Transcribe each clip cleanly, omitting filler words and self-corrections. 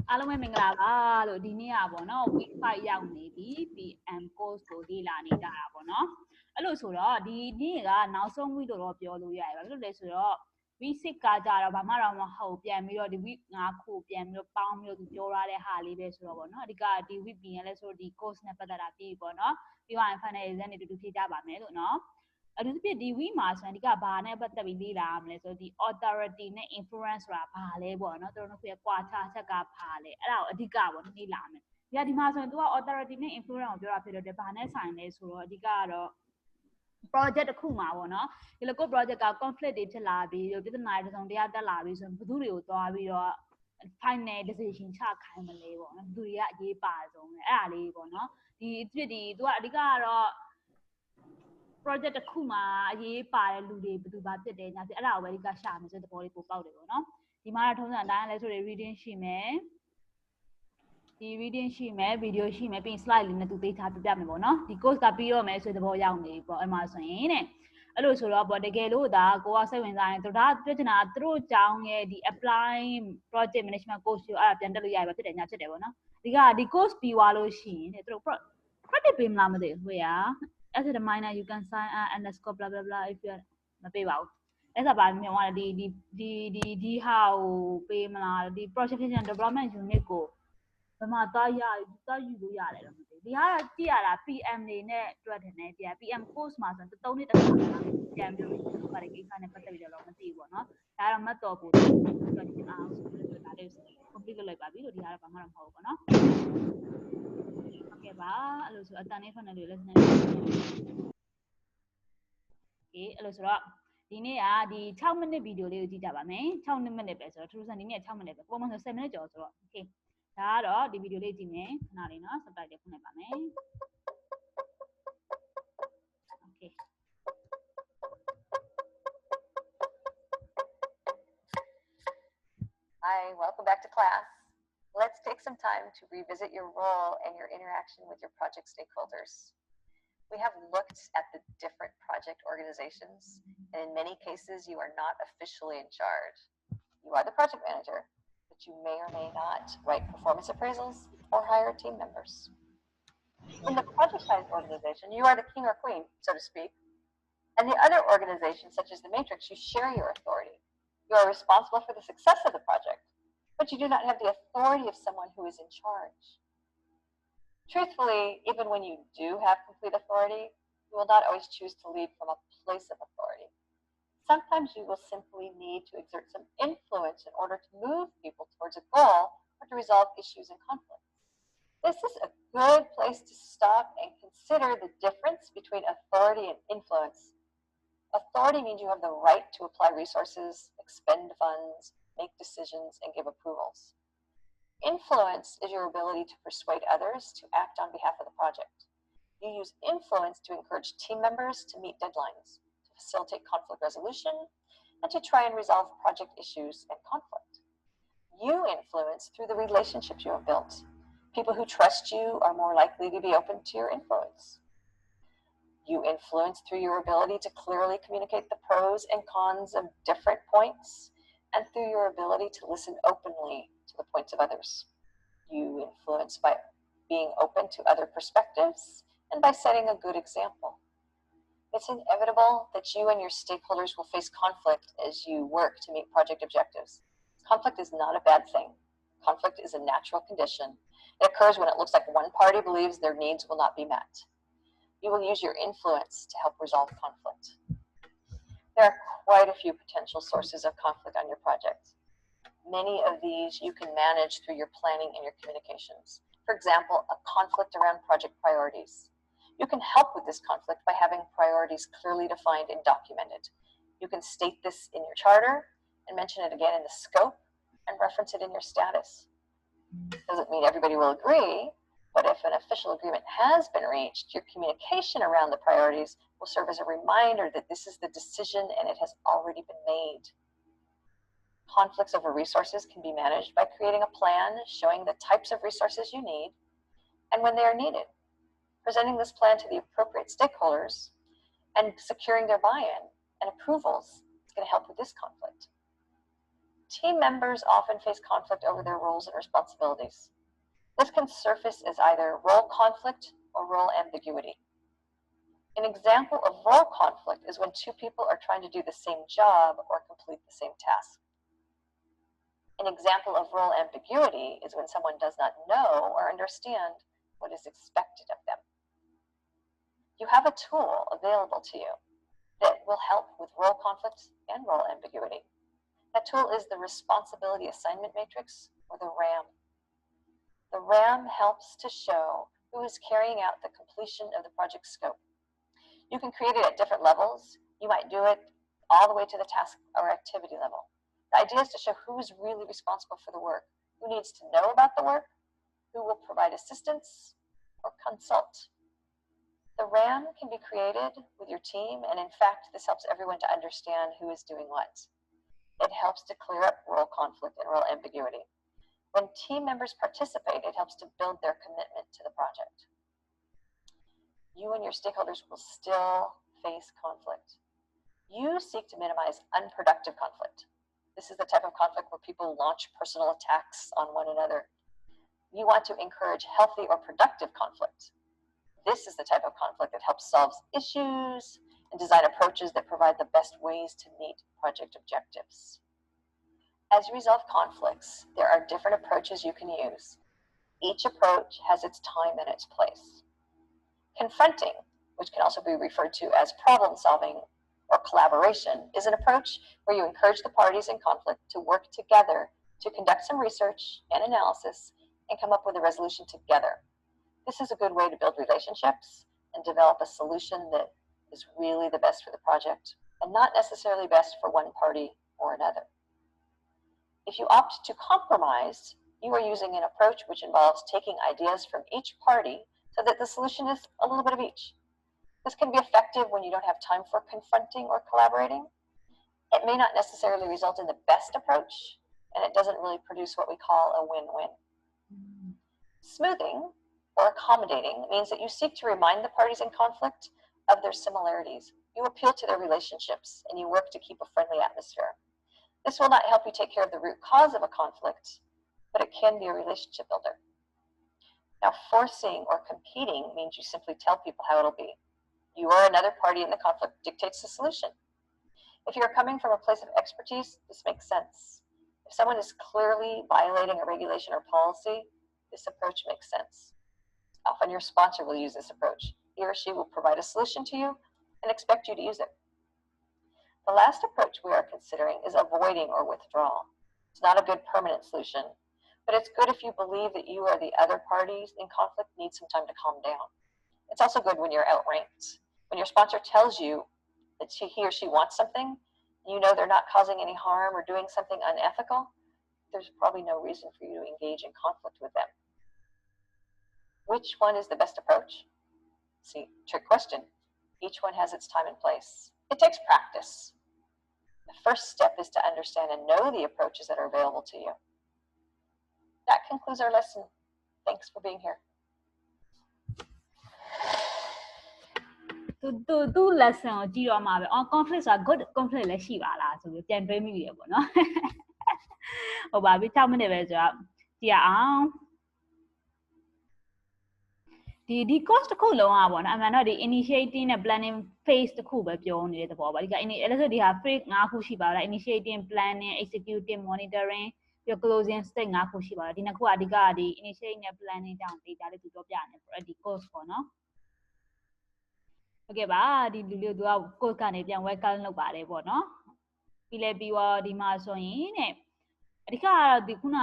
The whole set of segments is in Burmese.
အားလုံးပဲမင်္ဂလာပါလို့ဒီနေ့อ่ะပေါ့နော် week 5ရောက်နေပြီ PM course ကိုလေ့လာနေကြတာပေါ့နော်အဲ့လိုဆိုတော့ဒီနေ့ကနောက်ဆုံး week လို့တော့ပြောလို့ရတယ်ဘာလို့လဲဆိုတော့ week 6ကကြတော့ဘာမှတော့မဟုတ်ပြန်ပြီးတော့ဒီ week 5ခုပြန်ပြီးတော့ပေါင်းပြီးတော့သူပြောရတဲ့ဟာလေးပဲဆိုတော့ပေါ့နော်အဓိကဒီ week ပြင်လဲဆိုတော့ဒီ course နဲ့ပတ်သက်တာပြီးပေါ့နော်ပြီးတော့ final exam တွေတူတူဖြေကြပါမယ်လို့နော်အထူးသဖြင့်ဒီ week မှာဆိုရင်အဓိကဘာနဲ့ပတ်သက်ပြီးလေ့လာရမလဲဆိုတော့ဒီ authority နဲ့ influence ဆိုတာဘာလဲပေါ့နော်တို့တို့ရဲ့ကွာခြားချက်ကဘာလဲအဲ့ဒါကိုအဓိကပေါ့လေ့လာမယ်ဒီမှာဆိုရင် तू က authority နဲ့ influence ကိုပြောတာဖြစ်တော့ဘာနဲ့ဆိုင်လဲဆိုတော့အဓိကကတော့ project တစ်ခုမှာပေါ့နော်ဒီလိုကို project က conflict တွေဖြစ်လာပြီးပြဿနာတွေတစ်စုံတစ်ရာတက်လာပြီးဆိုရင်ဘယ်သူတွေကိုသွားပြီးတော့ final decision ချခိုင်းမလဲပေါ့နော်ဘယ်သူတွေကအရေးပါဆုံးလဲအဲ့ဒါလေးပေါ့နော်ဒီဖြစ်ဒီ तू ကအဓိကကတော့ project တစ်ခုမှာအရေးပါတဲ့လူတွေဘယ်သူဘာဖြစ်တယ်ညာဖြစ်အဲ့ဒါကိုပဲအဓိကရှာမယ်ဆိုတဲ့သဘောလေးပိုပေါက်တယ်ပေါ့နော်ဒီမှာတော့ထုံးစံအတိုင်းလဲဆိုရ reading ရှိမယ်ဒီ reading ရှိမယ် video ရှိမယ်ပြီးရင် slide လေးနဲ့သူသေးချာပြပြမယ်ပေါ့နော်ဒီ course ကပြီးတော့မယ်ဆိုတဲ့သဘောရောက်နေပြီပေါ့အဲ့မှာဆိုရင်တဲ့အဲ့လိုဆိုတော့ပေါ့တကယ်လို့ဒါကိုကစိတ်ဝင်စားရင်တို့ဒါပြချင်တာသူတို့အကြောင်းရဲ့ဒီ apply project management course ကိုအဲ့ဒါပြန်တက်လို့ရပြီဖြစ်တယ်ညာဖြစ်တယ်ပေါ့နော်ဒီကဒီ course ပြီးသွားလို့ရှိရင်တဲ့သူတို့ credit ပေးမလားမသိဘူးဟိုရ as a reminder you can sign underscore blah blah blah if you မပေးပါဘူးအဲ့ဒါပါမြင်သွားတယ်ဒီဟာကိုပေးမလားဒီ projection development unit ကိုဘယ်မှာသွားယူလို့ရတယ်တော့မသိဘူးဒီဟာကကြည့်ရတာ PM တွေနဲ့တွက်တယ်နဲ့ကြည့်ရ PM course မှာဆိုရင်3နှစ်တစ်ခါပြန်ပြီးတော့ပါတယ်ကိစ္စနဲ့ပတ်သက်ပြီးတော့မသိဘူးပေါ့နော်ဒါကတော့မတ်တော်ကိုတွက်ချင်အောင်ဆိုပြီးတော့ဒါလေး complete လုပ်လိုက်ပါပြီလို့ဒီဟာတော့ဘာမှတော့မဟုတ်ဘူးပေါ့နော်ဟုတ်ကဲ့ပါအဲ့လိုဆိုအတန်လေးဖတ်နေလို့ lesson okay အဲ့လိုဆိုတော့ဒီနေ့ကဒီ6မိနစ်ဗီဒီယိုလေးကိုကြည့်ကြပါမယ်6မိနစ်ပဲဆိုတော့ထူးဆန်းဒီနေ့6မိနစ်ပဲပုံမှန်ဆို10မိနစ်ကျော်ဆိုတော့ okay ဒါကတော့ဒီဗီဒီယိုလေးကြည့်မယ်ခဏလေးနော် subtitle ဖွင့်လိုက်ပါမယ် okay Hi, welcome back to class. Let's take some time to revisit your role and your interaction with your project stakeholders. We have looked at the different project organizations, and in many cases, you are not officially in charge. You are the project manager, but you may or may not write performance appraisals or hire team members. In the project-sized organization, you are the king or queen, so to speak, and the other organizations, such as the matrix, you share your authority. You are responsible for the success of the project, but you do not have the authority of someone who is in charge. Truthfully, even when you do have complete authority, you will not always choose to lead from a place of authority. Sometimes you will simply need to exert some influence in order to move people towards a goal or to resolve issues and conflicts. This is a good place to stop and consider the difference between authority and influence. Authority means you have the right to apply resources, expend funds, make decisions, and give approvals. Influence is your ability to persuade others to act on behalf of the project. You use influence to encourage team members to meet deadlines, to facilitate conflict resolution, and to try and resolve project issues and conflict. You influence through the relationships you have built. People who trust you are more likely to be open to your influence. You influence through your ability to clearly communicate the pros and cons of different points, and through your ability to listen openly to the points of others. You influence by being open to other perspectives and by setting a good example. It's inevitable that you and your stakeholders will face conflict as you work to meet project objectives. Conflict is not a bad thing. Conflict is a natural condition. It occurs when it looks like one party believes their needs will not be met. You will use your influence to help resolve conflict. There are quite a few potential sources of conflict on your project. Many of these you can manage through your planning and your communications. For example, a conflict around project priorities. You can help with this conflict by having priorities clearly defined and documented. You can state this in your charter and mention it again in the scope and reference it in your status. Doesn't mean everybody will agree, but if an official agreement has been reached, your communication around the priorities will serve as a reminder that this is the decision and it has already been made. Conflicts over resources can be managed by creating a plan showing the types of resources you need and when they are needed, presenting this plan to the appropriate stakeholders, and securing their buy-in and approvals is going to help with this conflict. Team members often face conflict over their roles and responsibilities. This can surface as either role conflict or role ambiguity. An example of role conflict is when two people are trying to do the same job or complete the same task. An example of role ambiguity is when someone does not know or understand what is expected of them. You have a tool available to you that will help with role conflict and role ambiguity. That tool is the Responsibility Assignment Matrix, or the RAM. The RAM helps to show who is carrying out the completion of the project scope. You can create it at different levels. You might do it all the way to the task or activity level. The idea is to show who is really responsible for the work, who needs to know about the work, who will provide assistance or consult. The RAM can be created with your team, and in fact, this helps everyone to understand who is doing what. It helps to clear up role conflict and role ambiguity. When team members participate, it helps to build their commitment to the project. You and your stakeholders will still face conflict. You seek to minimize unproductive conflict. This is the type of conflict where people launch personal attacks on one another. You want to encourage healthy or productive conflict. This is the type of conflict that helps solve issues and design approaches that provide the best ways to meet project objectives. As you resolve conflicts, there are different approaches you can use. Each approach has its time and its place. Confronting, which can also be referred to as problem solving or collaboration, is an approach where you encourage the parties in conflict to work together to conduct some research and analysis and come up with a resolution together. This is a good way to build relationships and develop a solution that is really the best for the project and not necessarily best for one party or another. If you opt to compromise, you are using an approach which involves taking ideas from each party so that the solution is a little bit of each. This can be effective when you don't have time for confronting or collaborating. It may not necessarily result in the best approach, and it doesn't really produce what we call a win-win. Smoothing or accommodating means that you seek to remind the parties in conflict of their similarities. You appeal to their relationships, and you work to keep a friendly atmosphere. This will not help you take care of the root cause of a conflict, but it can be a relationship builder. Now, forcing or competing means you simply tell people how it'll be. You or another party in the conflict dictates the solution. If you're coming from a place of expertise, this makes sense. If someone is clearly violating a regulation or policy, this approach makes sense. Often your sponsor will use this approach. He or she will provide a solution to you and expect you to use it. The last approach we are considering is avoiding or withdrawal. It's not a good permanent solution, but it's good if you believe that you or the other parties in conflict need some time to calm down. It's also good when you're outranked. When your sponsor tells you that he or she wants something, you know they're not causing any harm or doing something unethical, there's probably no reason for you to engage in conflict with them. Which one is the best approach? See, trick question. Each one has its time and place. It takes practice. The first step is to understand and know the approaches that are available to you. That concludes our lesson. Thanks for being here. သူ lesson ကိုကြည့်တော့မှာပဲ conflict ဆိုတာ good conflict လည်းရှိပါလားဆိုပြီးပြန်တွေးမိရပေါ့နော်ဟုတ်ပါပြီ6မိနစ်ပဲဆိုတော့ကြည့်ရအောင်ဒီ course တစ်ခုလုံးอ่ะပေါ့နော်အမှန်တော့ဒီ initiating နဲ့ planning phase တစ်ခုပဲပြောနေတဲ့သဘောပါဒီကအဲ့ဒါဆိုဒီဟာ phase 5ခုရှိပါလား initiating planning executing monitoring ပြီး closing stage 5ခုရှိပါလားဒီနှစ်ခုအဓိကဒီ initiating နဲ့ planning တောင် data လေးသူပြောပြနေပေါ့ဒီ course ပေါ့နော်ဟုတ်ကဲ့ပါဒီလူလေးသူက course ကနေပြန် welcome လုပ်ပါတယ်ပေါ့နော်ပြီးလဲပြီးတော့ဒီမှာဆိုရင်တဲ့အဓိကကတော့ဒီခုန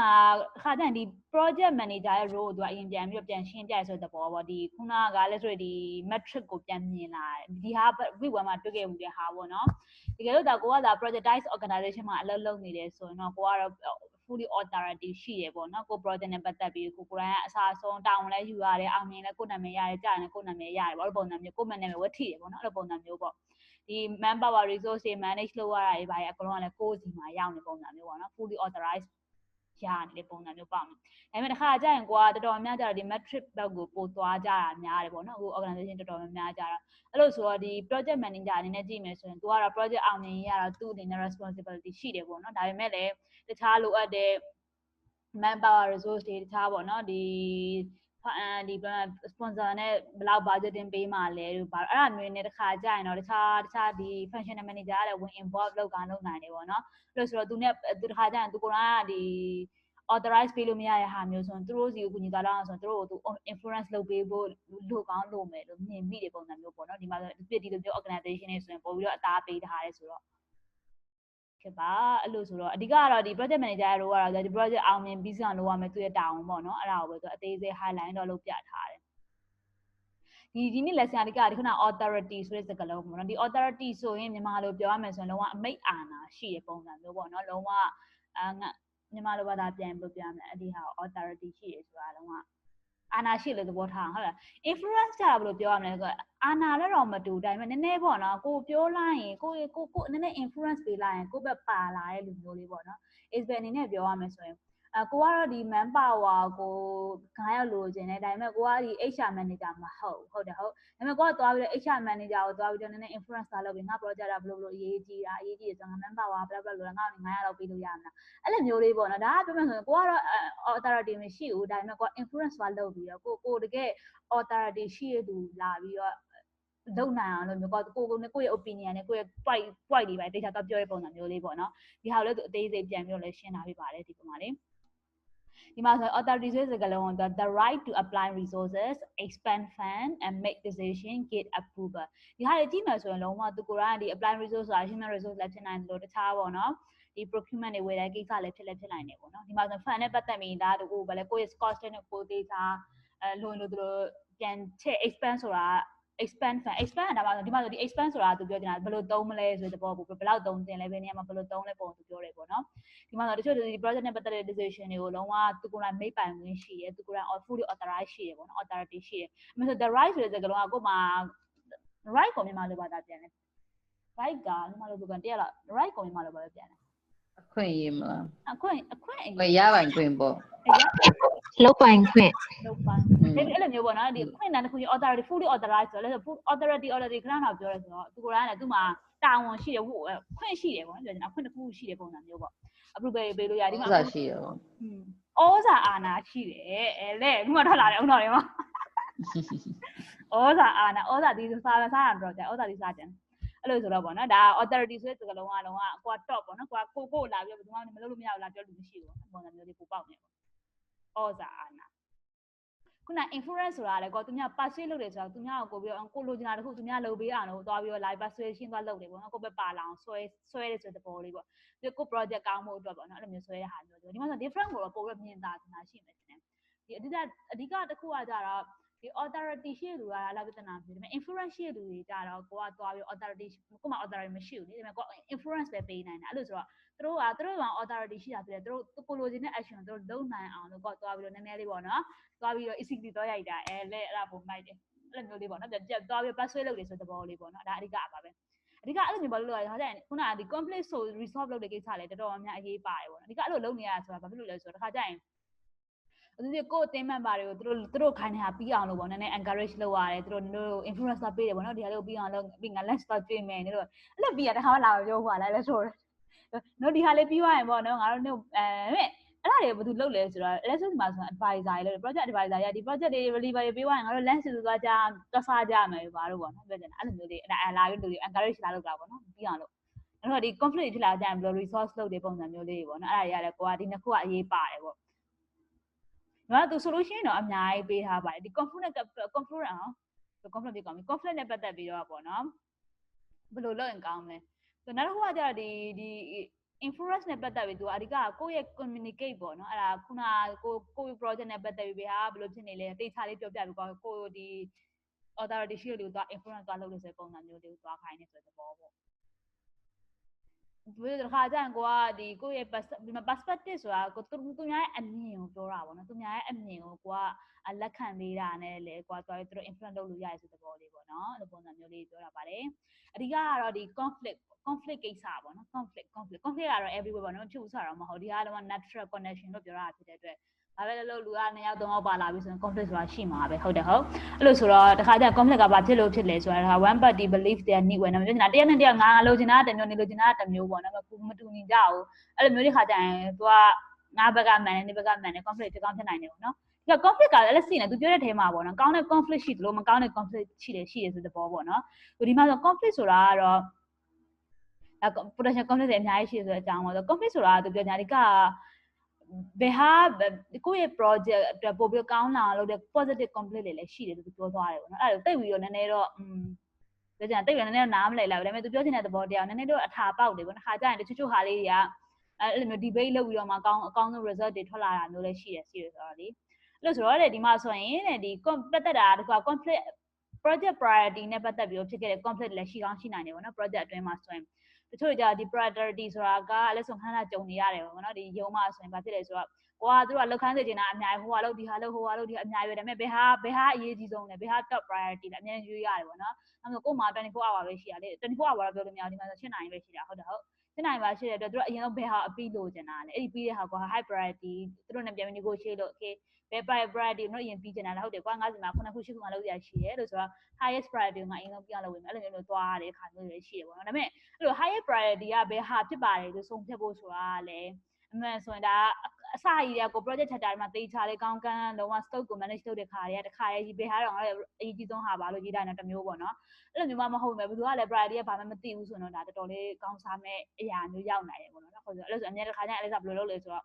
ခါကျရင်ဒီ project manager ရဲ့ role ကိုသူကအရင်ပြန်ပြီးတော့ပြန်ရှင်းပြရဆိုတဲ့သဘောပေါ့ဒီခုနကလည်းဆိုရဒီ metric ကိုပြန်မြင်လာတယ်ဒီဟာ week 1မှာတွေ့ခဲ့မှုတဲ့ဟာပေါ့နော်တကယ်လို့ဒါကိုကဒါ projectized organization မှာအလုပ်လုပ်နေတယ်ဆိုရင်တော့ကိုကတော့ fully authority ရှိတယ်ပေါ့နော်ကို project နဲ့ပတ်သက်ပြီးကိုယ်တိုင်ကအစားဆုံးတာဝန်လည်းယူရတယ်အောင်မြင်လည်းကိုယ်နာမည်ရတယ်ကြားရင်ကိုယ်နာမည်ရတယ်ပေါ့အဲ့လိုပုံစံမျိုးကိုယ်နာမည်ဝတ်ထိတယ်ပေါ့နော်အဲ့လိုပုံစံမျိုးပေါ့ဒီ manpower resource တွေ manage လုပ်ရတာတွေဘာတွေအကုန်လုံးကလည်းကိုယ်စီမှာရောက်နေပုံစံမျိုးပေါ့နော် fully authorized ရနေတဲ့ပုံစံမျိုးပေါ့မယ်ဒါပေမဲ့တစ်ခါကျရင်ကွာတော်တော်များကြတော့ဒီ metric ဘက်ကိုပို့သွားကြတာများတယ်ပေါ့နော်အခု organization တော်တော်များကြတာအဲ့လိုဆိုတော့ဒီ project manager အနေနဲ့ကြည့်မယ်ဆိုရင်သူကတော့ project အောင်မြင်ရတော့သူ့အနေနဲ့ responsibility ရှိတယ်ပေါ့နော်ဒါပေမဲ့လည်းတခြားလိုအပ်တဲ့ manpower resource တွေတခြားပေါ့နော်ဒီ sponsor နဲ့ဘယ်လောက် budgeting ပေးမှလဲလို့ပါအဲ့ဒါမျိုးနဲ့တစ်ခါကြာရင်တော့တခြားဒီ functional manager ကလည်းဝင် involve လုပ်နိုင်တယ်ပေါ့နော်အဲ့လိုဆိုတော့သူတစ်ခါကြာရင်သူကိုယ်တိုင်ကဒီ authorize ပေးလို့မရတဲ့ဟာမျိုးဆိုရင်သူတို့စီကိုကူညီသွားလောက်အောင်ဆိုရင်သူတို့ကိုသူ influence လုပ်ပေးဖို့လိုကောင်းလိုမယ်လို့မြင်မိတဲ့ပုံစံမျိုးပေါ့နော်ဒီမှာဆိုဒီလိုမျိုး organization တွေဆိုရင်ပို့ပြီးတော့အသားပေးထားရဲဆိုတော့ဖြစ်ပါအဲ့လိုဆိုတော့အဓိကတော့ဒီ project manager တို့ကတော့ဒီ project အောင်မြင်ပြီးဆောင်လုပ်ရမယ်သူရဲ့တာဝန်ပေါ့နော်အဲ့ဒါကိုပဲသူအသေးစိတ် highlight တော့လုပ်ပြထားတယ်ဒီနေ့ lesson အဓိကဒီခုန authority ဆိုတဲ့စကားလုံးပေါ့နော်ဒီ authority ဆိုရင်မြန်မာလိုပြောရမယ်ဆိုရင်လုံးဝအမိန့်အာဏာရှိတဲ့ပုံစံမျိုးပေါ့နော်လုံးဝမြန်မာလိုဘာသာပြန်ပြောပြမယ်အဲ့ဒီဟာ authority ရှိတယ်ဆိုတာလုံးဝအာဏာရှိလို့သဘောထားဟုတ်လား influence ကြဘယ်လိုပြောရမလဲဆိုတော့အာဏာလည်းတော့မတူဒါပေမဲ့နည်းနည်းပေါ့နော်ကိုပြောလိုက်ရင်ကိုနည်းနည်း influence ပေးလိုက်ရင်ကိုဘက်ပါလာတဲ့လူမျိုးလေးပေါ့နော် is ပဲအနေနဲ့ပြောရမယ်ဆိုရင်ကိုကတော့ဒီ man power ကို9ရောက်လိုချင်တယ်ဒါပေမဲ့ကိုကဒီ HR manager မဟုတ်တယ်ဟုတ်ဒါပေမဲ့ကိုကသွားပြီးတော့ HR manager ကိုသွားပြီးတော့နည်းနည်း influence ထားလုပ်ပြီးငါ project ကဘယ်လိုအရေးကြီးတယ်ဆိုတော့ငါ man power ဘယ်လောက်လိုလဲငါ့ကို900လောက်ပေးလို့ရမလားအဲ့လိုမျိုးလေးပေါ့နော်ဒါကပြောမှဆိုရင်ကိုကတော့ authority မရှိဘူးဒါပေမဲ့ကိုက influence သွားလုပ်ပြီးတော့ကိုတကယ် authority ရှိရသူလာပြီးတော့လုပ်နိုင်အောင်လို့မျိုးကိုယ့်ရဲ့ opinion နဲ့ကိုယ့်ရဲ့ point တွေပဲတေချာတော့ပြောရပုံစံမျိုးလေးပေါ့နော်ဒီဟာကိုလည်းသူအသေးစိတ်ပြန်ပြီးတော့လည်းရှင်းထားပြပါတယ်ဒီပုံမှာလေးဒီမှာဆို authority ဆိုတဲ့စကားလုံးက the right to apply resources expand fund and make decision get approval ဒီဟာတွေကြည့်မယ်ဆိုရင်လုံးဝသူကိုယ်တိုင်ဒီ apply resource ဆိုတာ human resource လည်းဖြစ်နိုင်တယ်လို့တခြားပေါ့နော်ဒီ procurement တွေဝယ်တဲ့ကိစ္စလည်းဖြစ်နိုင်တယ်ပေါ့နော်ဒီမှာဆို fund နဲ့ပတ်သက်ပြီးဒါတို့ဘာလဲကိုယ့်ရဲ့ cost နဲ့ကိုယ်သေးချာလိုလို့တို့ပြန်ထည့် expand ဆိုတာ expand fund expand ဒါမှဒီမှာဆိုဒီ expand ဆိုတာသူပြောချင်တာဘယ်လိုသုံးမလဲဆိုတဲ့ဘောကိုဘယ်လောက်သုံးတင်လဲဘယ်နေရာမှာဘယ်လိုသုံးလဲပုံသူပြောတယ်ပေါ့နော်ဒီမှာဆိုတချို့ဒီ project နဲ့ပတ်သက်တဲ့ decision တွေကိုလုံးဝသူကိုယ်တိုင်မိတ်ပိုင်ခွင့်ရှိတယ်သူကိုယ်တိုင် fully authorize ရှိတယ်ပေါ့နော် authority ရှိတယ်အမှန်ဆို the right ဆိုတဲ့စကားလုံးကကိုယ်မှာ right ကိုမြန်မာလိုဘာသာပြန်လဲ right ကမြန်မာလိုပြန်တရလား right ကိုမြန်မာလိုဘာပဲပြန်လဲအခွင့်အရေးမလားအခွင့်ရပိုင်ခွင့်ပေါ့လုပ်ပိုင်ခွင့်အဲ့လိုမျိုးပေါ့နော်ဒီအခွင့်အရေးတစ်ခုကြီး authority fully authorized ဆိုတော့ authority ခဏတော့ပြောရဲဆိုတော့သူကိုယ်တိုင်လည်းသူ့မှာတာဝန်ရှိတယ်ခွင့်ရှိတယ်ပေါ့နော်ပြောချင်တာအခွင့်တစ်ခုရှိတယ်ပုံစံမျိုးပေါ့ approval ပေးလို့ရဒီမှာဩဇာရှိတယ်ပေါ့ဩဇာအာဏာရှိတယ်လေခုမှထွက်လာတယ်ဥတော်တွေမှာဩဇာအာဏာဩဇာဒီစားတာတော့ကြာဩဇာဒီစားတယ်အဲ့လိုဆိုတော့ပေါ့နော်ဒါ authority ဆိုတဲ့စကားလုံးကကိုက top ပေါ့နော်ကိုလာပြောဘယ်သူမှမလုပ်လို့မရဘူးလားပြောလို့မရှိဘူးပုံစံမျိုးလေးပိုပေါက်နေပေါ့ဩဇာအာဏာခုန influence ဆိုတာလည်းကိုသူများ persuade လုပ်တယ်ဆိုတော့သူများကိုပြီးတော့ကိုလိုချင်တာတခုသူများလုပ်ပေးအောင်လို့သွားပြီးတော့ live persuasion သွားလုပ်တယ်ပေါ့နော်ကိုပဲပါလာအောင်ဆွဲရဲဆိုတဲ့ပေါ်လေးပေါ့ပြီးကို project ကောင်းမှုအတွက်ပေါ့နော်အဲ့လိုမျိုးဆွဲတဲ့ဟာမျိုးဒီမှာဆို different ကိုတော့ပိုပြီးမြင်သာနေတာရှိမယ်တင်ဒီအဓိကတစ်ခုကကြတော့ဒီ authority ရှိသူကလာပြဿနာဖြစ်တယ်ဒါပေမဲ့ influence ရှိသူတွေကြတော့ကိုကသွားပြီး authority ကိုမှ authority မရှိဘူးလေဒါပေမဲ့ကို influence ပဲပေးနိုင်တယ်အဲ့လိုဆိုတော့သူတို့က authority ရှိတာဖြစ်တယ်သူတို့ကိုလိုချင်တဲ့ action ကိုသူတို့လုပ်နိုင်အောင်လို့ကိုသွားပြီးတော့နည်းနည်းလေးပေါ့နော်သွားပြီးတော့ easily တော့ရိုက်တာလဲအဲ့ဒါပုံမိုက်တယ်အဲ့လိုမျိုးလေးပေါ့နော်သွားပြီး persuade လုပ်တယ်ဆိုတဲ့သဘောလေးပေါ့နော်ဒါအဓိကပါပဲအဓိကအဲ့လိုမျိုးဘာလို့လဲဆိုတော့ခုနကဒီ conflict ဆို resolve လုပ်တဲ့ကိစ္စလည်းတော်တော်များများအရေးပါတယ်ပေါ့နော်အဓိကအဲ့လိုလုပ်နေရတာဆိုတာဘာဖြစ်လို့လဲဆိုတော့တစ်ခါကျရင်ဒီကိုအသိမှန်ပါတယ်ကိုသူတို့ခိုင်းနေတာပြီးအောင်လို့ပေါ့နည်းနည်း encourage လုပ်ရတယ်သူတို့ influence ပေးတယ်ပေါ့နော်ဒီဟာလေးကိုပြီးအောင်လုပ်ပြီးငါ let's start တွေ့မယ်တို့အဲ့လိုပြီးရတဲ့ခါမှလာပြောဟိုလာလဲဆိုတော့တို့ဒီဟာလေးပြီးသွားရင်ပေါ့နော်ငါတို့အဲ့ဒါတွေဘယ်သူလုပ်လဲဆိုတော့ lesson မှာဆို advisor တွေလုပ် project advisor ရဒီ project တွေ deliver တွေပြီးသွားရင်ငါတို့ lens စုသွားကြစားကြမယ်ဘာလို့ပေါ့နော်ပြောချင်တာအဲ့လိုမျိုးလေးလာပြီးလူတွေ encourage လာလုပ်တာပေါ့နော်ပြီးအောင်လို့အဲ့တော့ဒီ conflict ဖြစ်လာကြရင်ဘယ်လို resource လုပ်တဲ့ပုံစံမျိုးလေးပေါ့နော်အဲ့ဒါတွေရတယ်ကိုကဒီနှစ်ခုကအရေးပါတယ်ပေါ့နော်သူ solution တော့အများကြီးပေးထားပါတယ်ဒီ conflict နဲ့ပတ်သက်ပြီးတော့ပေါ့နော်ဘယ်လိုလုပ်ရင်ကောင်းမလဲဆိုနောက်တစ်ခုကကြတော့ဒီ influence နဲ့ပတ်သက်ပြီးသူအဓိကကိုယ့်ရဲ့ communicate ပေါ့နော်အဲ့ဒါခုနကိုယ့် project နဲ့ပတ်သက်ပြီးဟာဘယ်လိုဖြစ်နေလဲတေချာလေးပြောပြပြီးကိုဒီ authority ရှိလို့သွား influence သွားလုပ်လို့ဆိုတဲ့ပုံစံမျိုးလေးကိုသွားခိုင်းနေဆိုတဲ့သဘောပေါ့ ဘယ်လိုခါကြရင်ကိုကဒီကိုရဲ့ perspective ဆိုတာကိုသူများရဲ့အမြင်ကိုပြောတာပေါ့နော်သူများရဲ့အမြင်ကိုကိုကလက်ခံလေးတာနဲ့လေကိုကသွားပြီးသူတို့ influence လုပ်လို့ရတယ်ဆိုတဲ့သဘောလေးပေါ့နော်အဲ့လိုပုံစံမျိုးလေးပြောတာပါတယ်အဓိကကတော့ဒီ conflict ကိစ္စပေါ့နော် conflict ကတော့ everywhere ပေါ့နော်ဖြစ်ဘူးဆိုတာတော့မဟုတ်ဒီကတော့ natural connection လို့ပြောတာဖြစ်တဲ့အတွက်ဒါပဲလို့လူက2ယောက်3ယောက်ပါလာပြီဆိုရင် conflict ဆိုတာရှိမှာပဲဟုတ်တယ်ဟုတ်အဲ့လိုဆိုတော့တခါကျ conflict ကဘာဖြစ်လို့ဖြစ်လဲဆိုတာ one party belief their need ဝင်တော့ပြောနေတာတယောက်နဲ့တယောက်ငါလိုချင်တာတစ်မျိုးနေလိုချင်တာတစ်မျိုးပေါ့နော်မတူညီကြဘူးအဲ့လိုမျိုးတွေခါကျရင်သူကငါဘက်ကမှန်တယ်နေဘက်ကမှန်တယ် conflict တစ်ကောင်ဖြစ်နိုင်တယ်ပေါ့နော်ဒီက conflict ကလည်းလက်ရှိနေသူပြောတဲ့ထဲမှာပေါ့နော်ကောင်းတဲ့ conflict ရှိတယ်လို့မကောင်းတဲ့ conflict ရှိတယ်ဆိုတဲ့သဘောပေါ့နော်ဒီမှာဆို conflict ဆိုတာကတော့ potential conflict တွေအများကြီးရှိတယ်ဆိုတဲ့အကြောင်းပေါ့ဆို conflict ဆိုတာသူပြောကြတယ်ဒီကဘယ်ဟာကိုယ့်ရဲ့ project အတွက်ပို့ပြီးကောင်းလာလို့တဲ့ positive conflict တွေလည်းရှိတယ်သူပြောသွားတယ်ပေါ့နော်အဲ့ဒါတိတ်ပြီးတော့နည်းနည်းတော့ပြောကြတယ်တိတ်ပြီးတော့နည်းနည်းတော့နားမလည်လိုက်ဘူးဒါပေမဲ့သူပြောချင်တဲ့သဘောတရားနည်းနည်းတော့အထာပေါက်တယ်ပေါ့နော်ခါကြရင်တချို့ဟာလေးတွေကအဲ့လိုမျိုး debate လုပ်ပြီးတော့မှအကောင်းဆုံး result တွေထွက်လာတာမျိုးလည်းရှိတယ်ဆိုတော့လေအဲ့လိုဆိုတော့ဒီမှာဆိုရင်တဲ့ဒီပတ်သက်တာတကွာ conflict project priority နဲ့ပတ်သက်ပြီးတော့ဖြစ်ခဲ့တဲ့ conflict လည်းရှိကောင်းရှိနိုင်တယ်ပေါ့နော် project အတွင်းမှာဆိုရင်တချို့ကြဒီ priority ဆိုတာကလည်းဆိုခဏကြုံနေရတယ်ပေါ့နော်ဒီရုံးမှာဆိုရင်ဘာဖြစ်လဲဆိုတော့ကိုကသူတို့ကလောက်ခန်းစေချင်တာအများကြီးဟိုကလောက်ဒီဟာလောက်ဟိုကလောက်ဒီအများကြီးပဲဒါပေမဲ့ဘယ်ဟာအရေးကြီးဆုံးလဲဘယ်ဟာ top priority လဲအများကြီးရွေးရတယ်ပေါ့နော်အဲ့တော့ကို့မှာ24 hour ပဲရှိရလေ24 hour ပြောလို့မရဘူးဒီမှာဆို7နာရီပဲရှိတာဟုတ်တယ်ဟုတ်7နာရီပါရှိတဲ့အတွက်သူတို့အရင်ဆုံးဘယ်ဟာအပြီးလိုချင်တာလဲအဲ့ဒီပြီးတဲ့ဟာက high priority သူတို့နဲ့ပြန်ပြီး negotiate လို့ okay ဘယ် priority တို့အရင်ပြီးချင်တာလဲဟုတ်တယ်ကွာ90မှာ9ခု10ခုမှလောက်ရရှိရဲလို့ဆိုတော့ highest priority ကိုငါအရင်ဆုံးပြလို့ဝင်မယ်အဲ့လိုမျိုးသွားရတဲ့အခါမျိုးတွေရှိရပေါ့နော်ဒါပေမဲ့အဲ့လို highest priority ကဘယ်ဟာဖြစ်ပါတယ်လို့ဆုံးဖြတ်ဖို့ဆိုတာကလည်းအမှန်ဆိုရင်ဒါအစကြီးတဲ့ကို project chapter မှာတေချာလေးကောင်းကန်းလုံးဝ scope ကို manage လုပ်တဲ့ခါတွေကတခါရေးဘယ်ဟာတော့ငါတို့အရေးကြီးဆုံးဟာပါလို့ရေးတိုင်းတော့တစ်မျိုးပေါ့နော်အဲ့လိုမျိုးမှမဟုတ်ဘူးဘယ်သူကလည်း priority ကဘာမှမသိဘူးဆိုတော့ဒါတော်တော်လေးကောင်းစားမဲ့အရာမျိုးရောက်နိုင်တယ်ပေါ့နော်ဟုတ်ဆိုအဲ့လိုဆိုအများတစ်ခါကျရင်အဲ့ဒါဘယ်လိုလုပ်လဲဆိုတော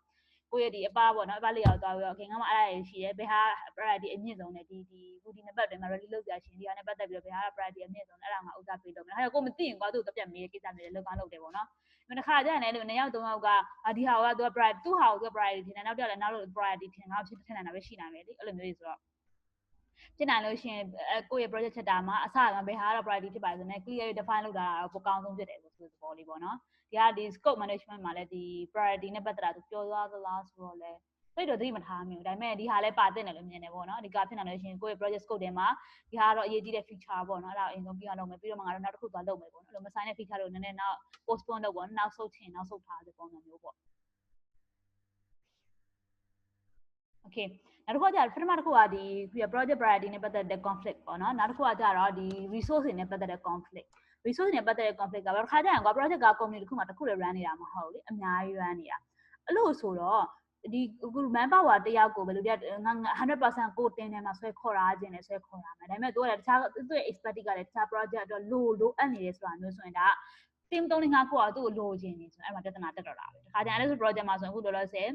့ကိုယ့်ရဲ့ဒီအပပေါ့နော်အပလေးရောက်သွားပြီးတော့ခင်ဗျားမအဲ့ဒါရရှိရဲဘယ်ဟာ priority အမြင့်ဆုံးလဲဒီနှစ်ပတ်အတွင်းမှာ release လုပ်ကြရှင်ဒီဟာနဲ့ပတ်သက်ပြီးတော့ဘယ်ဟာ priority အမြင့်ဆုံးလဲအဲ့ဒါငါဥစားပေးလုပ်မယ်အဲ့ဒါကိုမသိရင်ကွာသူ့ကိုတက်ပြတ်မေးကိစ္စမျိုးတွေလုပ်ကောင်းလုပ်တယ်ပေါ့နော်မတစ်ခါကျရင်လည်း2ယောက်3ယောက်ကဒီဟာကသူက priority သူ့ဟာကိုသူက priority ထင်တယ်နောက်တစ်ယောက်လည်းနောက်လို priority ထင်ငါဖြစ်နိုင်တာပဲရှိနိုင်မယ်လေအဲ့လိုမျိုးတွေဆိုတော့ဖြစ်နိုင်လို့ရှိရင်ကိုယ့်ရဲ့ project chapter မှာအစကဘယ်ဟာတော့ priority ဖြစ်ပါဆိုနေ clear define လုပ်တာတော့ပိုကောင်းဆုံးဖြစ်တယ်ဆိုတဲ့သဘောလေးပေါ့နော်ဒီကဒီ scope management မှာလည်းဒီ priority နဲ့ပတ်သက်တာသူပြောသွားသလားဆိုတော့လည်းသိတော့သိမထားမိဘူးဒါပေမဲ့ဒီဟာလည်းပါတဲ့တယ်လို့မြင်တယ်ပေါ့နော်ဒီကဖြစ်နိုင်လို့ရှိရင်ကိုယ့်ရဲ့ project scope တွေမှာဒီဟာတော့အရေးကြီးတဲ့ feature ပေါ့နော်အဲ့ဒါအရင်ဆုံးပြီးအောင်လုပ်မယ်ပြီးတော့မှငါတို့နောက်တစ်ခုသွားလုပ်မယ်ပေါ့နော်အဲ့လိုမဆိုင်တဲ့ feature တွေကိုနည်းနည်းနောက် postpone လုပ်ပေါ့နောက်ဆုတ်ချင်နောက်ဆုတ်ထားတဲ့ပုံစံမျိုးပေါ့ okay နောက်တစ်ခုကပထမတစ်ခုကဒီ project priority နဲ့ပတ်သက်တဲ့ conflict ပေါ့နော်နောက်တစ်ခုကကြတော့ဒီ resource တွေနဲ့ပတ်သက်တဲ့ conflict resource တွေနဲ့ပတ်သက်တဲ့ conflict ကဘာတစ်ခါကျရင်ကွာ project က company တစ်ခုမှာတစ်ခုလည်း run နေတာမဟုတ်လေအများကြီး run နေတာအဲ့လိုဆိုတော့ဒီ manpower တယောက်ကိုဘယ်လိုပြ100% ကိုတင်တယ်မှာဆွဲခေါ်တာခြင်းနဲ့ဆွဲခေါ်တာမယ်ဒါပေမဲ့သူကလည်းတခြားသူ့ရဲ့ expertise ကလည်းတခြား project အတွက်လိုအပ်နေတယ်ဆိုတာမျိုးဆိုရင်ဒါ team 3-5ခုကသူ့ကိုလိုချင်နေဆိုရင်အဲ့မှာပြဿနာတက်တော့တာပဲတခါကျရင်အဲ့လို project မှာဆိုရင်အခုလောလောဆယ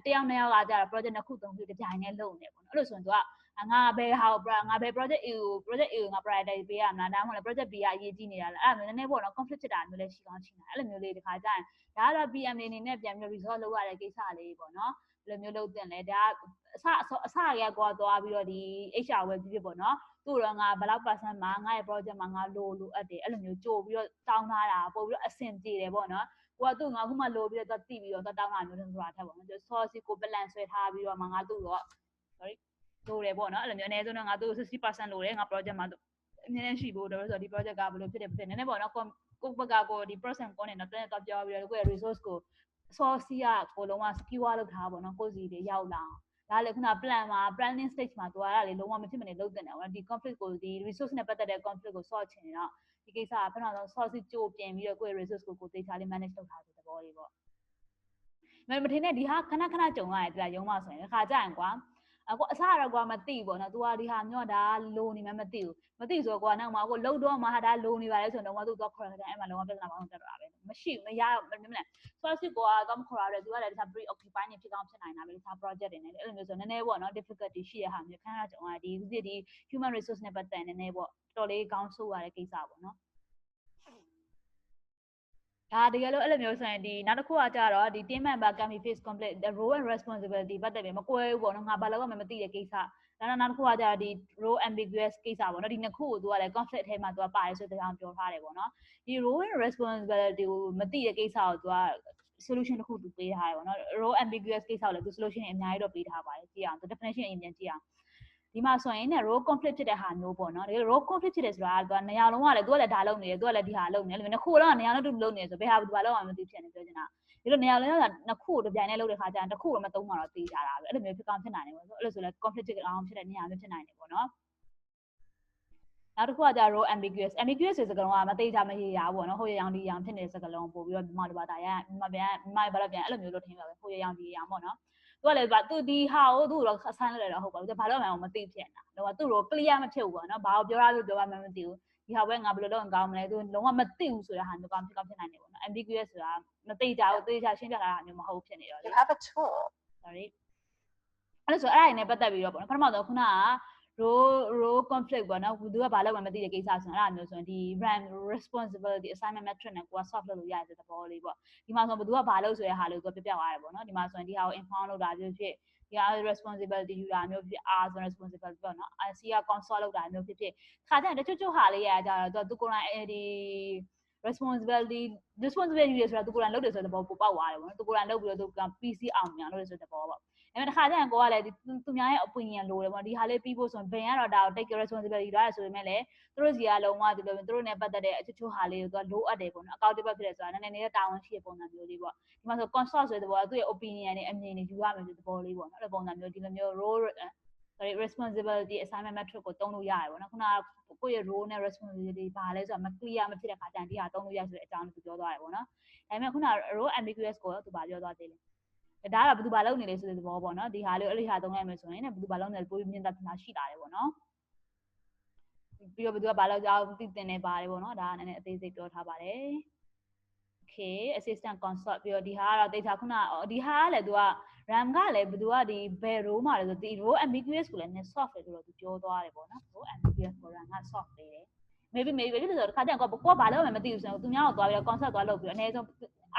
်တယောက်2ယောက်ကကြာ project 2ခု3ခုတကြိုင်နဲ့လုပ်နေပေါ့နော်အဲ့လိုဆိုရင်သူကငါဘယ်ဟာကိုငါဘယ် project A ကိုငါ priority ပေးရမလားဒါမှမဟုတ် project B ကအရေးကြီးနေတာလားအဲ့ဒါမျိုးနည်းနည်းပေါ့နော် conflict ဖြစ်တာမျိုးလည်းရှိကောင်းရှိနိုင်အဲ့လိုမျိုးလေးတခါကျရင်ဒါကတော့ PM အနေနဲ့ပြန်ပြီး resolve လုပ်ရတဲ့ကိစ္စလေးပေါ့နော်ဘယ်လိုမျိုးလုပ်တင်လဲဒါအစရကွာသွားပြီးတော့ဒီ HR ဝယ်ဖြစ်ပေါ့နော်သူ့တော့ငါဘယ်လောက် percent မှာငါရဲ့ project မှာငါလိုအပ်တယ်အဲ့လိုမျိုးကြိုပြီးတော့တောင်းထားတာပို့ပြီးတော့အဆင်ပြေတယ်ပေါ့နော်ကိုကသူ့ငါခုမှလိုပြီးတော့တိပြီးတော့တောင်းတာမျိုးဆိုတာထက်ပေါ့နော် source ကို balance ဆွဲထားပြီးတော့မှငါသူ့တော့ sorry လိုတယ်ပေါ့နော်အဲ့လိုမျိုးအနည်းဆုံးတော့ငါသူ့ 60% လိုတယ်ငါ project မှာအမြင်နဲ့ရှိဖို့တော့ဆိုတော့ဒီ project ကဘယ်လိုဖြစ်တယ်နည်းနည်းပေါ့နော်ကိုဘက်ကကိုဒီ process ကိုနဲ့တော့တက်တော့ပြောပြီးတော့ကိုယ့်ရဲ့ resource ကို source ကကိုလုံးဝ secure လုပ်ထားပါတော့ကိုစီတွေရောက်လာဒါလည်းခုန plan မှာ planning stage မှာသူကအဲ့ဒါလေးလုံးဝမဖြစ်မနေလုပ်တင်တယ်ပေါ့နော်ဒီ conflict ကိုဒီ resource နဲ့ပတ်သက်တဲ့ conflict ကို solve ချင်တော့ဒီကိစ္စကပထမဆုံး source ကြိုပြင်ပြီးတော့ကိုယ့်ရဲ့ resource ကိုသေချာလေး manage လုပ်ထားတဲ့သဘောလေးပေါ့မထင်နဲ့ဒီဟာခဏကြုံရတယ်ဒီရုံးမှာဆိုရင်ခါကြရင်ကွာအခုအစတော့ကွာမသိဘူးပေါ့နော် तू ကဒီဟာမျိုးဒါလိုနေမှမသိဘူးဆိုတော့ကွာနောက်မှာကိုလှုပ်တော့မှဟာဒါလိုနေပါလေဆိုတော့တော့ तू တော့ခေါ်တယ်အဲ့မှာလုံးဝပြဿနာပေါင်းတက်တော့တာပဲမရှိဘူးမရမလဲ source ကိုတော့မခေါ်ရတယ် तू ကလည်းတခြား pre occupy နေဖြစ်ကောင်းဖြစ်နိုင်တာပဲတခြား project တွေနဲ့အဲ့လိုမျိုးဆိုနည်းနည်းပေါ့နော် difficulty ရှိတဲ့ဟာမျိုးခဏကြုံရတယ်ဒီ human resource နဲ့ပတ်သက်နည်းနည်းပေါ့တော်လေးကောင်းဆိုးရတဲ့ကိစ္စပေါ့နော် ဒါတကယ်လို့အဲ့လိုမျိုးဆိုရင်ဒီနောက်တစ်ခုကကြတော့ဒီ team member can be face conflict the role and responsibility ပတ်သက်ပြီးမကွဲဘူးပေါ့နော်ငါဘာလို့မှမသိတဲ့ကိစ္စဒါနောက်တစ်ခုကကြတော့ဒီ role ambiguous ကိစ္စပေါ့နော်ဒီနှစ်ခုကိုသူကလည်း conflict ထဲမှာသူကပါတယ်ဆိုတဲ့အကြောင်းပြောထားတယ်ပေါ့နော်ဒီ role and responsibility ကိုမသိတဲ့ကိစ္စကိုသူက solution တစ်ခုသူပေးထားတယ်ပေါ့နော် role ambiguous ကိစ္စကိုလည်းသူ solution အများကြီးတော့ပေးထားပါတယ်ကြည့်အောင် definition အရင်ပြန်ကြည့်အောင်ဒီမှာဆိုရင်ね role conflict ဖြစ်တဲ့ဟာမျိုးပေါ့နော်ဒီ role conflict ဖြစ်တယ်ဆိုတာကနေရာလုံးကလည်းသူကလည်းဒါလုပ်နေတယ်သူကလည်းဒီဟာလုပ်နေတယ်အဲ့လိုမျိုးနှစ်ခုလုံးကနေရာလုံးတူလုပ်နေတယ်ဆိုဘယ်ဟာဘာလုပ်အောင်မသိဖြစ်နေပြောချင်တာဒီလိုနေရာလုံးကနှစ်ခုကိုတပြိုင်တည်းလုပ်တဲ့ခါကျရင်တစ်ခုတော့မသုံးမှာတော့သိကြတာပဲအဲ့လိုမျိုးဖြစ်ကောင်းဖြစ်နိုင်တယ်ပေါ့အဲ့လိုဆိုလဲ conflict ဖြစ်အောင်ဖြစ်တဲ့နေရာမျိုးဖြစ်နိုင်တယ်ပေါ့နော်နောက်တစ်ခုကကြ role ambiguous ဆိုစကားလုံးကမသိကြမရေရဘူးပေါ့နော်ဟိုရအောင်ဒီရအောင်ဖြစ်နေတဲ့စကားလုံးပို့ပြီးတော့မြန်မာလိုဘာသာရမြန်မာဘာလို့ပြန်အဲ့လိုမျိုးလို့ထင်ပါပဲဟိုရအောင်ဒီရအောင်ပေါ့နော်သူကလည်းသူဒီဟာကိုသူ့တော့အဆိုင်လိုက်တော့ဟုတ်ပါဘူးဘာလို့မှမသိဖြစ်နေတာတော့သူ့ကို clear မဖြစ်ဘူးပေါ့နော်ဘာကိုပြောရလို့ပြောမှမသိဘူးဒီဟာပဲငါဘယ်လိုလုပ်ရင်ကောင်းမလဲသူလုံးဝမသိဘူးဆိုတဲ့ဟာမျိုးကောင်းဖြစ်နိုင်တယ်ပေါ့နော် ambiguous ဆိုတာမသိကြဘူးသိကြရှင်းပြတာမျိုးမဟုတ်ဖြစ်နေတော့လေ You have a tool. sorry အဲ့လိုဆိုအဲ့ဒါနဲ့ပတ်သက်ပြီးတော့ပေါ့နော်ပထမဆုံးခုနကrole conflict ပေါ့နော်သူကဘာလုပ်မှမသိတဲ့ကိစ္စဆိုရင်အဲ့ဒါမျိုးဆိုရင်ဒီ responsibility assignment metric နဲ့ကိုက solve လုပ်လို့ရတဲ့သဘောလေးပေါ့ဒီမှာဆိုဘယ်သူကဘာလုပ်ဆိုတဲ့ဟာလေးကိုပြပြသွားတယ်ပေါ့နော်ဒီမှာဆိုရင်ဒီဟာကို inform လုပ်တာဖြစ်ဖြစ်ဒီဟာ responsibility ယူတာမျိုးဖြစ် R ဆို responsibility ပေါ့နော် C က consult လုပ်တာမျိုးဖြစ်ဖြစ်ခါကျရင်တချို့ဟာလေးရကြတော့သူကိုယ်တိုင်ဒီ responsibility ဆိုတာသူကိုယ်တိုင်လုပ်တယ်ဆိုတဲ့သဘောပိုပေါက်သွားတယ်ပေါ့နော်သူကိုယ်တိုင်လုပ်ပြီးတော့သူက PC အောင်မြန်လုပ်တယ်ဆိုတဲ့သဘောပေါ့အဲ့မဲ့တစ်ခါကျရင်ကိုကလည်းသူများရဲ့ opinion လိုတယ်ပေါ့ဒီဟာလေးပြီးဖို့ဆိုရင်ဘယ်ကတော့ဒါကို take responsibility ရတယ်ဆိုပေမဲ့လည်းသူတို့စီကလုံးဝဒီလိုသူတို့နဲ့ပတ်သက်တဲ့အချို့ဟာလေးကိုသူကလိုအပ်တယ်ပေါ့နော် accountable ဖြစ်တယ်ဆိုတာနည်းနည်းလေးတာဝန်ရှိတဲ့ပုံစံမျိုးလေးပေါ့ဒီမှာဆို consult ဆိုတဲ့သဘောကသူ့ရဲ့ opinion တွေအမြင်တွေယူရမယ်ဆိုတဲ့သဘောလေးပေါ့နော်အဲ့လိုပုံစံမျိုးဒီလိုမျိုး role responsibility assignment metric ကိုသုံးလို့ရတယ်ပေါ့နော်ခုနကကိုယ့်ရဲ့ role နဲ့ responsibility ဘာလဲဆိုတာမ clear မဖြစ်တဲ့ခါကျရင်ဒီဟာသုံးလို့ရဆိုတဲ့အကြောင်းကိုသူပြောသွားတယ်ပေါ့နော်ဒါပေမဲ့ခုနက role ambiguous ကိုသူဘာပြောသွားသေးလဲဒါကဘယ်သူဘာလုပ်နေလဲဆိုတဲ့သဘောပေါ့နော်ဒီဟာလေးအဲ့ဒီဟာသုံးလိုက်မယ်ဆိုရင်လည်းဘယ်သူဘာလုပ်နေလဲပိုပြီးမြင်တတ်တာရှိလာတယ်ပေါ့နော်ပြီးတော့ဘယ်သူကဘာလုပ်ကြအောင်သိတင်နေပါတယ်ပေါ့နော်ဒါကနည်းနည်းအသေးစိတ်ပြောထားပါတယ် okay assistant consult ပြီးတော့ဒီဟာကတော့ data ခုနဒီဟာကလည်းသူက RAM ကလည်းဘယ်သူကဒီဘယ် role မှာလဲဆိုဒီ role ambiguous ကိုလည်းနည်း soft တယ်ဆိုတော့သူပြောသွားတယ်ပေါ့နော် role ambiguous ကို RAM က soft ပေးတယ် maybe ဆိုတော့တစ်ခါတည်းကိုဘာလို့မှမသိဘူးဆိုတော့သူများကိုသွားပြီးတော့ concept သွားလုပ်ပြီးတော့အနည်းဆုံး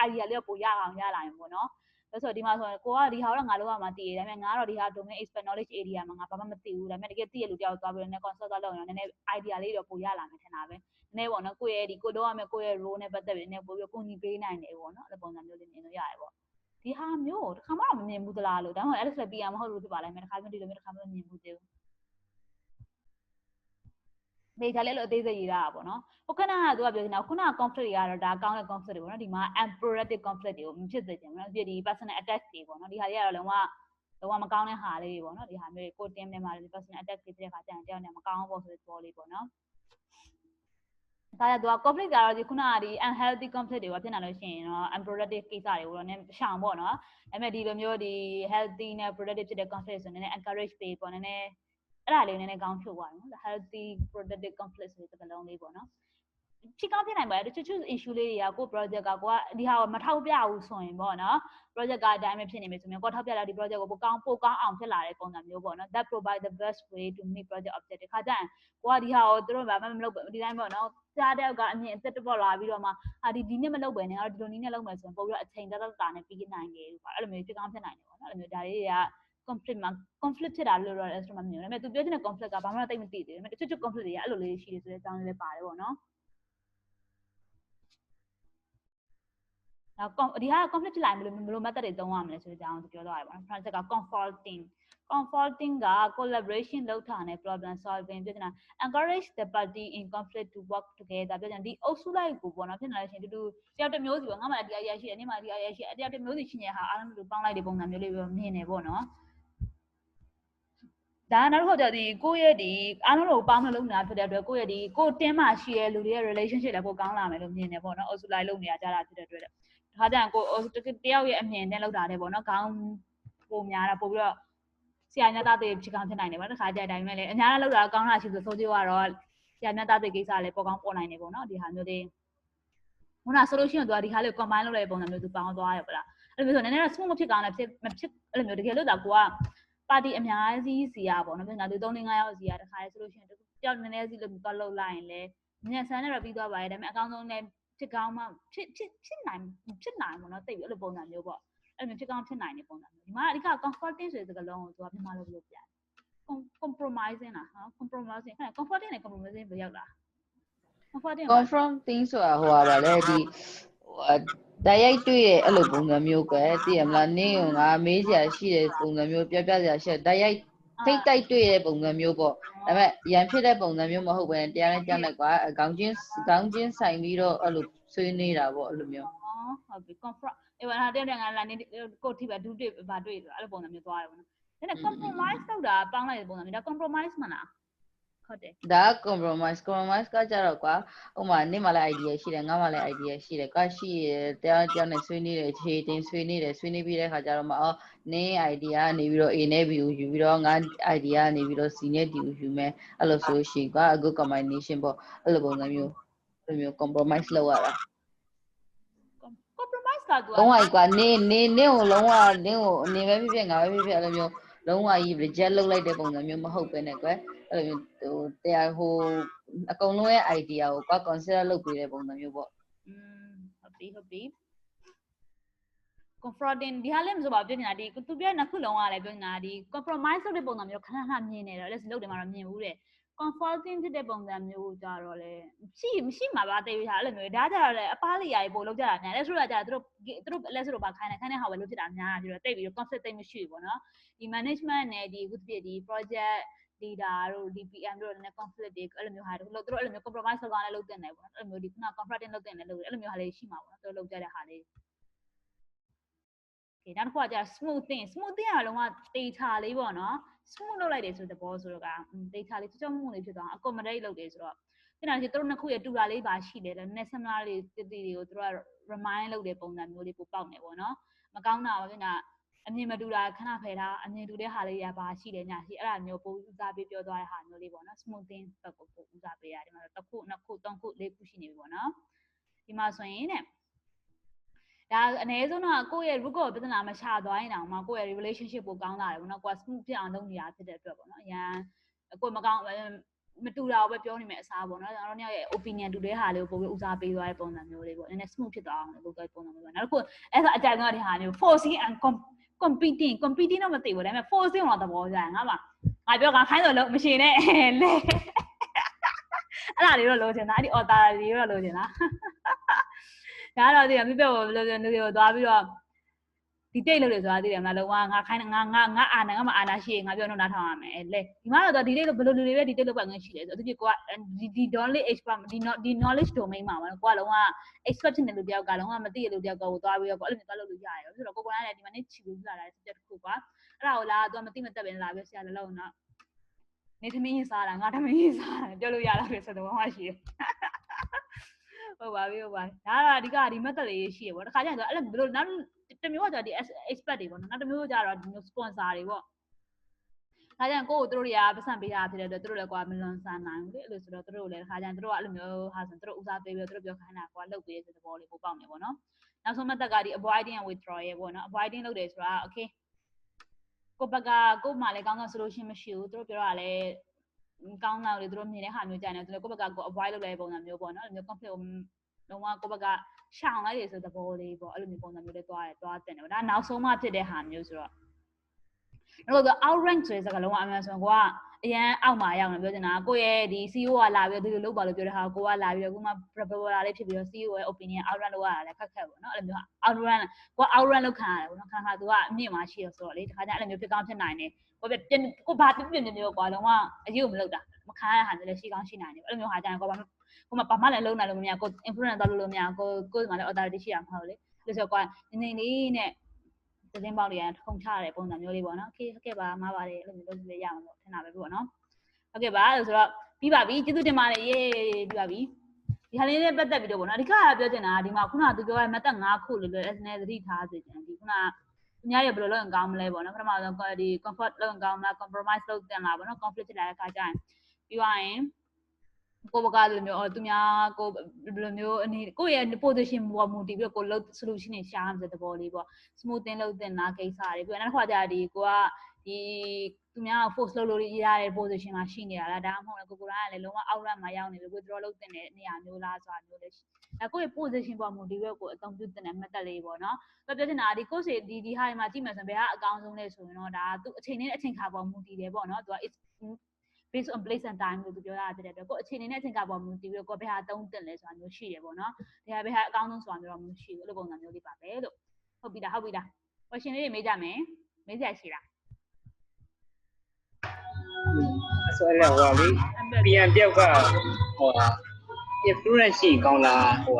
idea လေးကိုပိုရအောင်ရလာရင်ပေါ့နော်ဆိုတော့ဒီမှာဆိုရင်ကိုကဒီဟာတော့ငါလုံးဝမသိရဒါပေမဲ့ငါတော့ဒီဟာ domain expert knowledge area မှာငါဘာမှမသိဘူးဒါပေမဲ့တကယ်သိရလူတယောက်သွားပြီးတော့ concept သွားလုပ်ရင်တော့နည်းနည်း idea လေးတော့ပိုရလာမယ်ထင်တာပဲနည်းပေါ့နော်ကိုယ့်ရဲ့ဒီကိုတော့ရမယ်ကိုယ့်ရဲ့ role နဲ့ပတ်သက်ပြီးနည်းပို့ပြီးကိုညီပေးနိုင်တယ်ပေါ့နော်အဲ့လိုပုံစံမျိုးလေးမြင်လို့ရတယ်ပေါ့ဒီဟာမျိုးတစ်ခါမှတော့မမြင်ဘူးသလားလို့ဒါမှမဟုတ် Alex လည်းပြရမဟုတ်လို့ဖြစ်ပါလိမ့်မယ်တစ်ခါမှဒီလိုမျိုးတစ်ခါမှမမြင်ဘူးသေးဘူးဒီကြလေးလို့အသေးစိတ်ရေးတာပေါ့နော်ဟိုကနကသူကပြောနေတာခုနက conflict တွေကတော့ဒါကောင်းတဲ့ conflict တွေပေါ့နော်ဒီမှာ unproductive conflict တွေကိုမဖြစ်စေချင်ဘူးနော်ဒီ personal attack တွေပေါ့နော်ဒီဟာတွေကတော့လုံးဝမကောင်းတဲ့ဟာလေးတွေပေါ့နော်ဒီဟာမျိုးကို team ထဲမှာ personal attack တွေဖြစ်တဲ့ခါကျရင်တယောက်နဲ့မကောင်းဘူးဆိုတဲ့သဘောလေးပေါ့နော်ဒါကြတော့ conflict ကတော့ဒီခုနကဒီ unhealthy conflict တွေကဖြစ်နေလို့ရှိရင်တော့ unproductive ကိစ္စတွေကိုတော့နည်းရှောင်ပေါ့နော်ဒါပေမဲ့ဒီလိုမျိုးဒီ healthy နဲ့ productive ဖြစ်တဲ့ conflict ဆိုရင်လည်း encourage ပေးပေါ့နည်းနည်းအဲ့ဒါလေးနည်းနည်းကောင်းဖြုတ်သွားတယ်နော် healthy productive conflict ဆိုတဲ့စကားလုံးလေးပေါ့နော်ဖြစ်ကောင်းဖြစ်နိုင်ပါတယ်တချို့ issue လေးတွေကကို project ကကိုကဒီဟာကိုမထောက်ပြဘူးဆိုရင်ပေါ့နော် project ကအတိုင်းပဲဖြစ်နေမယ်ဆိုရင်ကိုထောက်ပြတာဒီ project ကိုပိုကောင်းအောင်ဖြစ်လာတဲ့ပုံစံမျိုးပေါ့နော် that provide the best way to meet project objective ခါကျရင်ကိုကဒီဟာကိုသူတို့ဘာမှမလုပ်ဘူးဒီတိုင်းပေါ့နော်ကြားတဲ့ကအမြင်အသက်တပေါ်လာပြီးတော့မှဒီနေ့မလုပ်ပဲနဲ့ဒီလိုနည်းနဲ့လုပ်မယ်ဆိုရင်ပို့ပြီးတော့အချိန်တက်တာနဲ့ပြီးနိုင်တယ်ပေါ့အဲ့လိုမျိုးဖြစ်ကောင်းဖြစ်နိုင်တယ်ပေါ့နော်အဲ့လိုမျိုးဒါလေးတွေက conflict ဖြစ်တာလို့တော့လည်းမမြင်ဘူးဒါပေမဲ့ तू ပြောချင်တဲ့ conflict ကဘာမှသိမသိသေးဘူးဒါပေမဲ့တချို့ conflict တွေကအဲ့လိုလေးရှိတယ်ဆိုတဲ့အကြောင်းလေးပါတယ်ပေါ့နော်ဒီဟာ conflict ဖြစ်လာရင်ဘယ်လို method တွေသုံးရမလဲဆိုတဲ့အကြောင်းကိုပြောသွားတယ်ပေါ့နော် project က confronting က collaboration လုပ်တာနဲ့ problem solving ပြောချင်တာ encourage the party in conflict to work together ပြောချင်ဒီအုပ်စုလိုက်ကိုပေါ့နော်ဖြစ်နေလို့ရှိရင်တူတယောက်တစ်မျိုးစီပေါ့ငါမှဒီ idea ရှိတယ်နေ့မှဒီ idea ရှိတယ်တယောက်တစ်မျိုးစီရှိနေတဲ့ဟာအားလုံးတူပေါင်းလိုက်တဲ့ပုံစံမျိုးလေးပဲမြင်နေပေါ့နော်ဒါနောက်တစ်ခုကျဒီကိုယ့်ရဲ့ဒီအားလုံးကိုပေါင်းလုပ်နေတာဖြစ်တဲ့အတွက်ကိုယ့်ရဲ့ဒီကိုယ်တင်းမှရှိတဲ့လူတွေရဲ့ relationship လည်းပိုကောင်းလာမယ်လို့မြင်နေပေါ့နော်အုပ်စုလိုက်လုပ်နေကြတာဖြစ်တဲ့အတွက်ဒါကြရင်ကိုတယောက်ရဲ့အမြင်နဲ့လောက်တာတဲ့ပေါ့နော်ခေါင်းပုံများတာပို့ပြီးတော့ဆရာညသားတွေဖြစ်ကောင်းဖြစ်နိုင်တယ်ပေါ့နော်ခါကြတိုင်းမဲ့လေအများနဲ့လောက်တာကောင်းတာရှိဆိုဆိုကြကတော့ဆရာညသားတွေကိစ္စလည်းပေါ်ကောင်းပေါ်နိုင်တယ်ပေါ့နော်ဒီဟာမျိုးတွေခုန solution ကိုသူကဒီဟာလေးကို combine လုပ်တဲ့ပုံစံမျိုးသူပေါင်းသွားရပါလားအဲ့လိုမျိုးဆိုနည်းနည်းတော့ smooth မဖြစ်ကောင်းလည်းမဖြစ်အဲ့လိုမျိုးတကယ်လို့ဒါကိုကပါတီအများကြီးစီရပေါ့နော်ပြန်လာသူ3 5ယောက်စီရတခါလေ solution တယောက်နည်းနည်းစီလို့သွားလုပ်လိုက်ရင်လည်းမြန်ဆန်နဲ့တော့ပြီးသွားပါတယ်ဒါပေမဲ့အကောင်းဆုံးလည်း ဖြစ်ကောင်းမှဖြစ်နိုင်ပေါ့နော်တိတ်ပြီးအဲ့လိုပုံစံမျိုးပေါ့အဲ့လိုဖြစ်ကောင်းဖြစ်နိုင်တဲ့ပုံစံမျိုးဒီမှာအဓိက comforting ဆိုတဲ့စကားလုံးကိုသူကမြန်မာလိုပြောပြတယ် compromising လားဟာ compromising ခဏ comforting နဲ့ compromising ဘယ်ရောက်လား confronting ဆိုတာဟိုပါလေဒီတိုက်ရိုက်တွေ့ရဲ့အဲ့လိုပုံစံမျိုးကွယ်သိရမလားနင်းကငါမေးစရာရှိတဲ့ပုံစံမျိုးပြစရာရှိတဲ့တိုက်ရိုက်ထိတ်တိုက်တွေ့ရဲ့ပုံစံမျိုးပေါ့ဒါပေမဲ့ရန်ဖြစ်တဲ့ပုံစံမျိုးမဟုတ်ဘဲတရားနဲ့ကြားလိုက်ကွာခေါင်းချင်းဆိုင်ပြီးတော့အဲ့လိုဆွေးနေတာပေါ့အဲ့လိုမျိုးဟုတ်ပြီ confront အဲ့ဘာတဲ့ငါလာနေကိုထိပဲဒူးတွေ့ဘာတွေ့ဆိုအဲ့လိုပုံစံမျိုးသွားတယ်ပေါ့နော်ဒါနဲ့ compromise လုပ်တာပေါင်းလိုက်တဲ့ပုံစံမျိုးဒါ compromise မလားဟုတ်တယ်ဒါ compromise ကကြတော့ကွာဥမာနင့်မှလည်း idea ရှိတယ်ငါမှလည်း idea ရှိတယ်ကွာရှိရတရားနဲ့ဆွေးနွေးတယ်ခြေတင်ဆွေးနွေးပြီးတဲ့ခါကျတော့မှနင်း idea ကနေပြီးတော့ A နဲ့ B ကိုယူပြီးတော့ငါ idea ကနေပြီးတော့ C နဲ့ D ကိုယူမယ်အဲ့လိုဆိုရှင်ကွာ a good combination ပေါ့အဲ့လိုပုံစံမျိုးအဲ့လိုမျိုး compromise လုပ်ရတာ compromise ကသူလုံးဝကွာနင်းကိုလုံးဝနင်းကိုအနေပဲဖြစ်ငါပဲဖြစ်အဲ့လိုမျိုးလုံးဝကြီး reject လုပ်လိုက်တဲ့ပုံစံမျိုးမဟုတ်ပဲနဲ့ကွယ်အဲ့လိုမျိုးတရားဟိုအကုန်လုံးရဲ့ idea ကိုကွာ consider လုပ်ပေးတဲ့ပုံစံမျိုးပေါ့ဟုတ်ပြီ confronting ဒီဟာလည်းမဆိုပါဘူးပြောနေတာဒီသူပြောနှစ်ခုလုံးကလည်းပြောနေတာဒီ compromise လုပ်တဲ့ပုံစံမျိုးခဏမြင်နေတယ်လက်စလုပ်တယ်မှာတော့မြင်ဘူးတဲ့ confronting ဖြစ်တဲ့ပုံစံမျိုးကြတော့လေမရှိမှာပါတေးထားအဲ့လိုမျိုးဒါကြတော့လေအပားလေးရာကြီးပို့လောက်ကြတာညာလက်ဆိုတော့ကြာသူတို့လက်ဆိုတော့ပါခိုင်းတဲ့ဟာပဲလုပ်ဖြစ်တာများပြီးတော့တိတ်ပြီးတော့ conflict တိတ်မရှိဘူးပေါ့နော်ဒီ management နဲ့ဒီခုဖြစ်ဒီ project leader တို့ဒီ PM တို့လည်း conflict တွေအဲ့လိုမျိုးဟာတို့သူတို့အဲ့လိုမျိုး compromise လုပ်ကောင်းလည်းလုပ်တင်တယ်ပေါ့နော်အဲ့လိုမျိုးဒီခုန confronting လုပ်တင်တယ်လို့အဲ့လိုမျိုးဟာလေးရှိမှာပေါ့နော်သူတို့လုပ်ကြတဲ့ဟာလေးနောက်တစ်ခုကကြာ smoothing ကလုံးဝ data လေးပေါ့နော် smooth လုပ်လိုက်တယ်ဆိုတဲ့သဘောဆိုတော့က data လေးချောမှုလေးဖြစ်သွားအောင် accommodate လုပ်တယ်ဆိုတော့ဒီနောက်ကျသူတို့နှစ်ခုရဲ့တူတာလေးပါရှိတယ်နည်း similar လေးတည်တွေကိုသူတို့က remind လုပ်တဲ့ပုံစံမျိုးလေးပိုပေါက်နေပေါ့နော်မကောင်းတာပါပြန်အမြင်မတူတာခဏဖယ်ထားအမြင်တူတဲ့ဟာလေးရပါရှိတယ်ညာရှိအဲ့ဒါမျိုးပိုဦးစားပေးပြောသွားတဲ့ဟာမျိုးလေးပေါ့နော် smoothing ဘက်ကိုပိုဦးစားပေးရတယ်ဒီမှာတစ်ခုနှစ်ခုသုံးခုလေးခုရှိနေပြီပေါ့နော်ဒီမှာဆိုရင်တဲ့ဒါအနည်းဆုံးတော့ကိုယ့်ရဲ့ root ကိုပြဿနာမရှာသွားရင်တောင်မှကိုယ့်ရဲ့ relationship ပိုကောင်းလာတယ်ပေါ့နော်ကိုယ် smooth ဖြစ်အောင်လုပ်နေတာဖြစ်တဲ့အတွက်ပေါ့နော်အရန်ကိုယ်မကောင်းမတူတာကိုပဲပြောနေမယ်အစားပေါ့နော်ကျွန်တော်တို့ရဲ့ opinion တူတဲ့ဟာလေးကိုပိုပြီးဦးစားပေးသွားတဲ့ပုံစံမျိုးလေးပေါ့နည်းနည်း smooth ဖြစ်သွားအောင်လုပ်သွားတဲ့ပုံစံမျိုးပဲနောက်တစ်ခုအဲ့ဒါအကြိုက်ဆုံးတဲ့ဟာမျိုး forcing and competing တော့မသိဘူးဒါပေမဲ့ forcing တော့သဘောကျတယ်ငါပြောခိုင်းဆိုလို့မရှိနဲ့လေအဲ့ဒါလေးတော့လိုချင်တာအဲ့ဒီ author လေးတော့လိုချင်တာဒါတော့ဒီမိဘကိုလိုချင်လူတွေကိုသွားပြီးတော့ဒီတိတ်လို့လေဆိုတာသိတယ်မလားလုံးဝငါခိုင်းငါအာနာငါမအာနာရှိရင်ငါပြောတော့နားထောင်ရမယ်လေဒီမှာတော့ဒီတိတ်လို့ဘယ်လိုလူတွေပဲဒီတိတ်လို့ပတ်ငန်းရှိတယ်ဆိုသူပြကိုကဒီ knowledge expert ဒီ knowledge domain မှာပေါ့ကိုကလုံးဝ expert ဖြစ်နေလူတယောက်ကလုံးဝမသိတဲ့လူတယောက်ကကိုသွားပြီးတော့ကိုအဲ့လိုမျိုးသွားလုပ်လို့ရတယ်ဆိုတော့ကိုကလည်းဒီမှာနေချီပြီးလာတာ subject တစ်ခုကွာအဲ့ဒါကိုလာသူကမသိမတက်ပဲလာပြီးဆရာလည်းလောက်တော့နေသမီးရင်စားတာငါသမီးရင်စားတာပြောလို့ရတာပဲဆိုတော့မှရှိတယ်ဟုတ်ပါပြီဒါတော့အဓိကဒီ method လေးရှိရပေါ့တခါကျရင်ဆိုအဲ့လိုဘယ်လိုနောက်တစ်မျိုးကကျတော့ဒီ expert တွေပေါ့နော်နောက်တစ်မျိုးကျတော့ဒီမျိုး sponsor တွေပေါ့ဒါကြရင်ကိုယ့်ကိုတို့တွေကပတ်စံပေးတာဖြစ်တဲ့အတွက်တို့လည်းကွာမလွန်ဆန်နိုင်ဘူးလေအဲ့လိုဆိုတော့တို့လည်းတခါကျရင်တို့ကအဲ့လိုမျိုးဟာဆိုတို့ဦးစားပေးပြီးတို့ပြောခိုင်းတာကွာလုပ်ပေးတဲ့သဘောလေးပိုပေါက်နေပေါ့နော်နောက်ဆုံး method ကဒီ avoiding and withdrawal ရေပေါ့နော် avoiding လုပ်တယ်ဆိုတာ okay ကိုဘက်ကကိုမှလည်းကောင်းကောင်း solution မရှိဘူးတို့ပြောတာလည်းကောင်းတော့လေတို့မြင်တဲ့ဟာမျိုးကြတယ်တို့ကိုဘက်ကကို avoid လုပ်တဲ့ပုံစံမျိုးပေါ့နော်အဲ့လိုမျိုး conflict ကိုလုံးဝကိုဘက်ကရှောင်လိုက်ရဆိုတဲ့သဘောလေးပေါ့အဲ့လိုမျိုးပုံစံမျိုးလေးသွားတင်တယ်ပေါ့ဒါနောက်ဆုံးမှဖြစ်တဲ့ဟာမျိုးဆိုတော့အဲ့တော့ outrank ဆိုတဲ့စကားလုံးကအမှန်ဆိုကိုကအရန်အောက်မှာရောက်နေပြောချင်တာကိုရဲ့ဒီ CEO ကလာပြီးဒီလိုလုပ်ပါလို့ပြောတဲ့ဟာကိုကလာပြီးတော့ကိုမှ proposal လေးဖြစ်ပြီးတော့ CEO ရဲ့ opinion outrun လုပ်ရတာလည်းခက်ပေါ့နော်အဲ့လိုမျိုး outrun ကို outrun လုပ်ခံရတယ်ပေါ့နော်ခါသူကအမြင့်မှာရှိရဆိုတော့လေတခါကျအဲ့လိုမျိုးဖြစ်ကောင်းဖြစ်နိုင်တယ်ကိုဘာပြင်းမျိုးကွာလုံးဝအရေးကိုမလုပ်တာမခံရတဲ့ဟာမျိုးလည်းရှိကောင်းရှိနိုင်တယ်အဲ့လိုမျိုးဟာကျရင်ကိုမှဘာမှလည်းလုံးနိုင်လို့မရကို influence လုပ်လို့မရကိုမှလည်း authority ရှိရမှာမဟုတ်လေလို့ဆိုတော့နေလေးနဲ့သတင်းပေါက်တွေကထုံချရတဲ့ပုံစံမျိုးလေးပေါ့နော် okay ဟုတ်ကဲ့ပါမှားပါတယ်အဲ့လိုမျိုးလုပ်လို့ရမှာပေါ့ထင်တာပဲပေါ့နော်ဟုတ်ကဲ့ပါဆိုတော့ပြီးပါပြီကျေးဇူးတင်ပါတယ်ရေးပြီးပါပြီဒီဟာလေးနဲ့ပတ်သက်ပြီးတော့ပေါ့နော်အဓိကပြောချင်တာဒီမှာခုနကသူပြောတဲ့ method 5ခုလို့ပြောတဲ့ SNL သတိထားစေချင်ဒီခုနသူများတွေဘယ်လိုလုပ်ရင်ကောင်းမလဲပေါ့နော်ပထမဆုံးဒီ comfort လုပ်ရင်ကောင်းမလား compromise လုပ်တင်လားပေါ့နော် conflict ဖြစ်လာတဲ့အခါကျရင်ပြီးသွားရင်ကိုဘကလိုမျိုးသူများကိုဘယ်လိုမျိုးအနေကိုယ့်ရဲ့ position ပေါ်မူတည်ပြီးတော့ကိုလုပ် solution တွေရှာရမယ်တဲ့သဘောလေးပေါ့ smoothing လုပ်တင်လားကိစ္စတွေပြီးတော့နောက်တစ်ခါကျဒီကိုကဒီ သူများ force လုပ်လို့ရတဲ့ position မှာရှိနေတာလားဒါမှမဟုတ်ကိုကိုရိုင်းကလည်းလုံးဝ outlet မှာရောက်နေပြီ withdraw လုပ်တဲ့နေရာမျိုးလားဆိုတာမျိုးလည်းဒါကိုယ့်ရဲ့ position ပေါ်မူတည်ပြီးကိုအသုံးပြုတဲ့မှတ်သက်လေးပေါ့နော်ပြောချင်တာဒီ course ဒီဟာတွေမှာကြည့်မယ်ဆိုရင်ဘယ်ကအကောင်းဆုံးလဲဆိုရင်တော့ဒါသူအချိန်နဲ့အချိန်ခါပေါ်မူတည်တယ်ပေါ့နော်သူက based on place and time လို့သူပြောတာဖြစ်တဲ့အတွက်ကိုအချိန်နဲ့အချိန်ခါပေါ်မူတည်ပြီးကိုဘယ်ဟာသုံးသင့်လဲဆိုတာမျိုးရှိတယ်ပေါ့နော်ဒါဘယ်ဟာအကောင်းဆုံးဆိုတာမျိုးတော့မရှိဘူးအဲ့လိုပုံစံမျိုးလေးပါပဲလို့ဟုတ်ပြီလား question လေးတွေမေးကြမယ်မေးစရာရှိလားဆိုတော့ဟိုလေပြန်ပြောက်ကဟို influence ရှိကောင်းလားဟို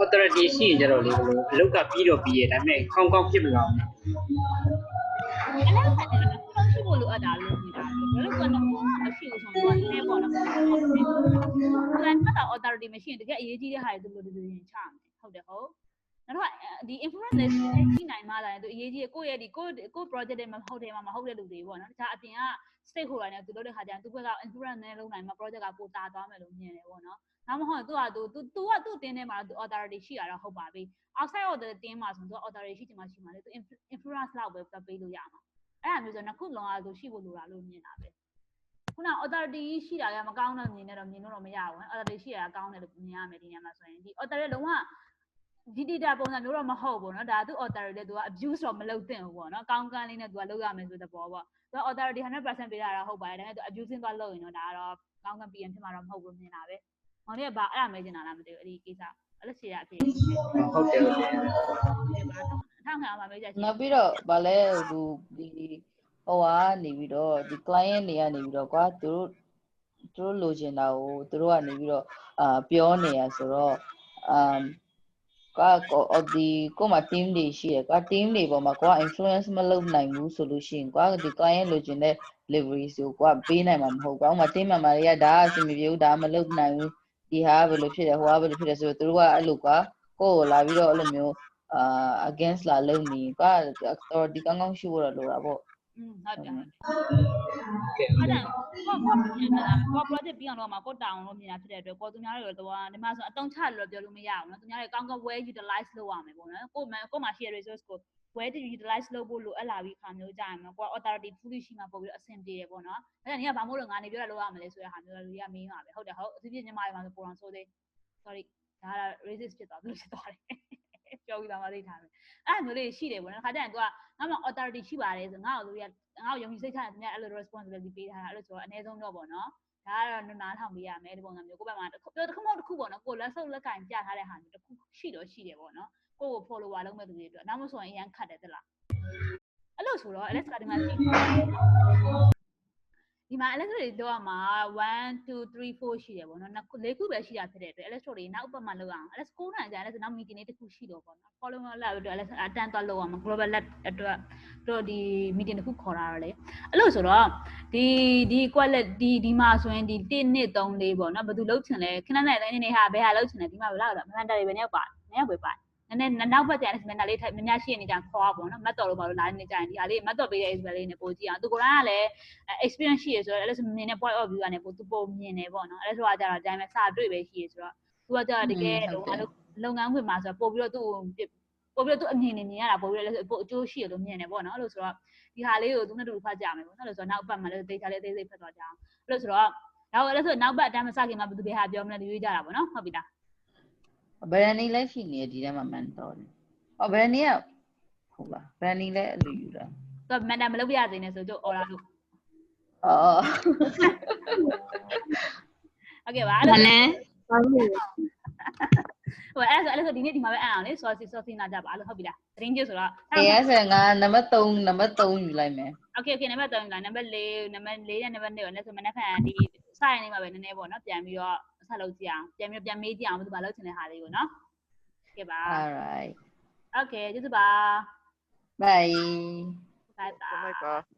authority ရှိကြတော့လေဘလို့အလုတ်ကပြီးတော့ပြီးရဒါပေမဲ့ကောင်းဖြစ်မလားအဲ့ဒါရှိဖို့လိုအပ်တာလို့နေတာဘယ်လိုကတော့မရှိဘူးဆိုတော့နည်းပေါ့နော်အဲ့ဒါ authority မရှိရင်တကယ်အရေးကြီးတဲ့ဟာတွေသူလိုချမယ်ဟုတ်တယ်ဟုတ်နောက်တော့ဒီ influence လေးရှိနိုင်မှလာရင်သူအရေးကြီးကိုယ့်ရဲ့ဒီကို project တွေမှာမဟုတ်တယ်မှာမဟုတ်တဲ့လူတွေပေါ့နော်တခြားအပြင်က stakeholder နဲ့သူလုပ်တဲ့ခါကျရင်သူဘက်က influence နဲ့လုပ်နိုင်မှာ project ကပိုတာသွားမယ်လို့မြင်တယ်ပေါ့နော်ဒါမှမဟုတ်သူကသူ့တင်းထဲမှာသူ authority ရှိတာတော့ဟုတ်ပါပြီ outside of the team မှာဆိုသူ authority ရှိချင်မှရှိမှာလေသူ influence လောက်ပဲပေးလို့ရမှာအဲ့ဒါမျိုးဆိုနှစ်ခုလုံးကသူရှိဖို့လိုတာလို့မြင်တာပဲခုန authority ရှိတာကမကောင်းတော့မြင်လို့တော့မရဘူး authority ရှိတာကောင်းတယ်လို့မြင်ရမယ်ဒီနေရာမှာဆိုရင်ဒီ authority လုံးဝဒီ data ပုံစံမျိုးတော့မဟုတ်ဘူးเนาะဒါသူ authority လေသူက abuse တော့မလုပ်သင့်ဘူးပေါ့เนาะကောင်းကန်းလေးနဲ့သူကလုပ်ရမယ်ဆိုတဲ့ပေါ်ပေါ့သူက authority 100% ပေးတာတော့ဟုတ်ပါတယ်ဒါပေမဲ့သူ abusing သွားလုပ်ရင်တော့ဒါကတော့ကောင်းကန်း PM ဖြစ်မှာတော့မဟုတ်ဘူးမြင်တာပဲ။မောင်လေးကဘာအဲ့ဒါမေးချင်တာလားမသိဘူးအဲ့ဒီကိစ္စအဲ့လိုဖြေရအဖြေဟုတ်တယ်ဟုတ်တယ်အထောက်ခံအောင်မေးကြည့်နောက်ပြီးတော့ဗာလဲဒီဟိုကနေပြီးတော့ဒီ client တွေကနေပြီးတော့ကွာသူတို့လိုချင်တာကိုသူတို့ကနေပြီးတော့ပြောနေရဆိုတော့ဒီကိုမှ team တွေရှိရကွာ team တွေပေါ်မှာကွာ influence မလုပ်နိုင်ဘူးဆိုလို့ရှိရင်ကွာဒီ client လိုချင်တဲ့ delivery ဆိုကွာပေးနိုင်မှာမဟုတ်ကွာဥပမာ team member တွေကဒါအဆင်မပြေဘူးဒါမလုပ်နိုင်ဘူးဒီဟာဘယ်လိုဖြစ်တယ်ဟိုကဘယ်လိုဖြစ်တယ်ဆိုတော့သူတို့ကအဲ့လိုကွာကိုယ်လာပြီးတော့အဲ့လိုမျိုးagainst လာလုပ်နေကွာ authority ကောင်းကောင်းရှိဖို့တော့လိုတာပေါ့ဟုတ်တယ်အဲ့ဒါကို project ပြီးအောင်တော့မှာကိုတောင်းလို့မြင်တာဖြစ်တဲ့အတွက်ကိုသူများတွေတော့ဒီမှာဆိုအတုံးချလို့ပြောလို့မရဘူးเนาะသူများတွေကောင်းကောင်း well utilize လုပ်ရမယ်ပေါ့နော်ကိုမှရှိရ resource ကို well utilize လုပ်ဖို့လိုအပ်လာပြီးခါမျိုးကြာရင်ကို authority fully ရှိမှပို့ပြီးတော့အဆင်ပြေတယ်ပေါ့နော်အဲ့ဒါနေကဘာမို့လို့ငါနေပြောတာလုပ်ရမလဲဆိုတဲ့ဟာမျိုးလူတွေကမေးမှာပဲဟုတ်တယ်ဟုတ်အထူးဖြင့်ညီမတွေမှာဆိုပိုအောင်ဆိုသေး sorry ဒါက racist ဖြစ်သွားပြီဖြစ်သွားတယ်ပြောပြီးသားမသိထားဘူးအဲ့ဒါမျိုးလေးရှိတယ်ပေါ့နော်ခါကျရင် तू ကငါမှ authority ရှိပါတယ်ဆိုငါ့ကိုလူတွေကငါ့ကိုယုံကြည်စိတ်ချတယ်သူများအဲ့လို responsibility ပေးထားတာအဲ့လိုဆိုတော့အနည်းဆုံးတော့ပေါ့နော်ဒါကတော့နားထောင်ပေးရမယ်ဒီပုံစံမျိုးကိုယ့်ဘက်မှာပြောတစ်ခုမဟုတ်တစ်ခုပေါ့နော်ကိုလက်ဆုပ်လက်ကင်ပြထားတဲ့ဟာမျိုးတစ်ခုရှိတော့ရှိတယ်ပေါ့နော်ကိုယ့်ကို follower လုပ်မဲ့လူတွေအတွက်နောက်မှဆိုရင်အရန်ခတ်တယ်တဲ့လားအဲ့လိုဆိုတော့ Alex ကဒီမှာရှိဒီမှာ Alex တွေတော့မှာ1 2 3 4ရှိတယ်ပေါ့နော်၄ခုပဲရှိတာဖြစ်တဲ့အတွက် Alex တွေနောက်ပတ်မှလောက်အောင် Alex 9နိုင်ကြ Alex နောက် meeting လေးတစ်ခုရှိတော့ပေါ့နော် follower လာပြီးတော့ Alex အတန်းသွားလောက်အောင် global lab အတွက်တို့ဒီ meeting တစ်ခုခေါ်တာတော့လေအဲ့လိုဆိုတော့ဒီ quality ဒီမှာဆိုရင်ဒီ1 2 3 4ပေါ့နော်ဘယ်သူလောက်ချင်လဲခဏနဲ့နေဟာဘယ်ဟာလောက်ချင်လဲဒီမှာဘယ်လောက်တော့မန်တာတွေပဲရောက်ပါမရောက်ပဲပါနည်းနည်းနောက်ဘက်ကျန်တဲ့ mentor လေးထိုက်များရှိနေကြခေါ်ပါပေါ့နော်မတ်တော်လို့ပါလို့လာနေကြရင်ဒီဟာလေးမတ်တော်ပေးတဲ့ expert လေးနဲ့ပို့ကြည့်အောင်သူကိုယ်တိုင်ကလည်း experience ရှိရဆိုတော့အဲ့လိုမြင်တဲ့ point of view ကနေပို့သူပို့မြင်နေပေါ့နော်အဲ့ဒါဆိုတာကြတော့အတိုင်းပဲစာတွေ့ပဲရှိရဆိုတော့သူကကြတော့တကယ်လုပ်ငန်းခွင်မှာဆိုတော့ပို့ပြီးတော့သူအမြင်နေမြင်ရတာပို့ပြီးတော့ပို့အကျိုးရှိရလို့မြင်နေပေါ့နော်အဲ့လိုဆိုတော့ဒီဟာလေးကိုသူနဲ့တူဖတ်ကြမယ်ပေါ့နော်လို့ဆိုတော့နောက်ပတ်မှာလည်း data လေးအသေးစိတ်ဖတ်သွားကြအောင်အဲ့လိုဆိုတော့အဲ့လိုဆိုနောက်ပတ်အတိုင်းမစခင်မှာဘယ်သူဘယ်ဟာပြောမလဲဒီရွေးကြတာပေါ့နော်ဟုတ်ပြီလားဘယ်နေလဲရှိနေဒီထဲမှာ mentor ဟောဘယ်နေကဟုတ်လားဘယ်နေလဲအလူယူတာသူက mentor မလုပ်ပြရသေးနဲ့ဆိုတော့ order လို့โอเคပါအဲ့ဒါလည်းဟိုအဲ့ဆိုဒီနေ့ဒီမှာပဲအံ့အောင်လေ saucy နာကြပါလို့ဟုတ်ပြီလားသတင်းကျဆိုတော့အဲ့ဆိုငါနံပါတ်3ယူလိုက်မယ်โอเคနံပါတ်3ယူလိုက်နံပါတ်4နဲ့နံပါတ်4ကိုလည်းဆိုမနေ့ကဒီစရနေမှာပဲနည်းနည်းပေါ့နော်ပြန်ပြီးတော့ဆက်လုပ်ကြည့်အောင်ပြန်မေးကြည့်အောင်ဘယ်သူမှလုပ်ချင်တဲ့ဟာလေးကိုနော်โอเคပါ alright okay ကျေးဇူးပါ bye bye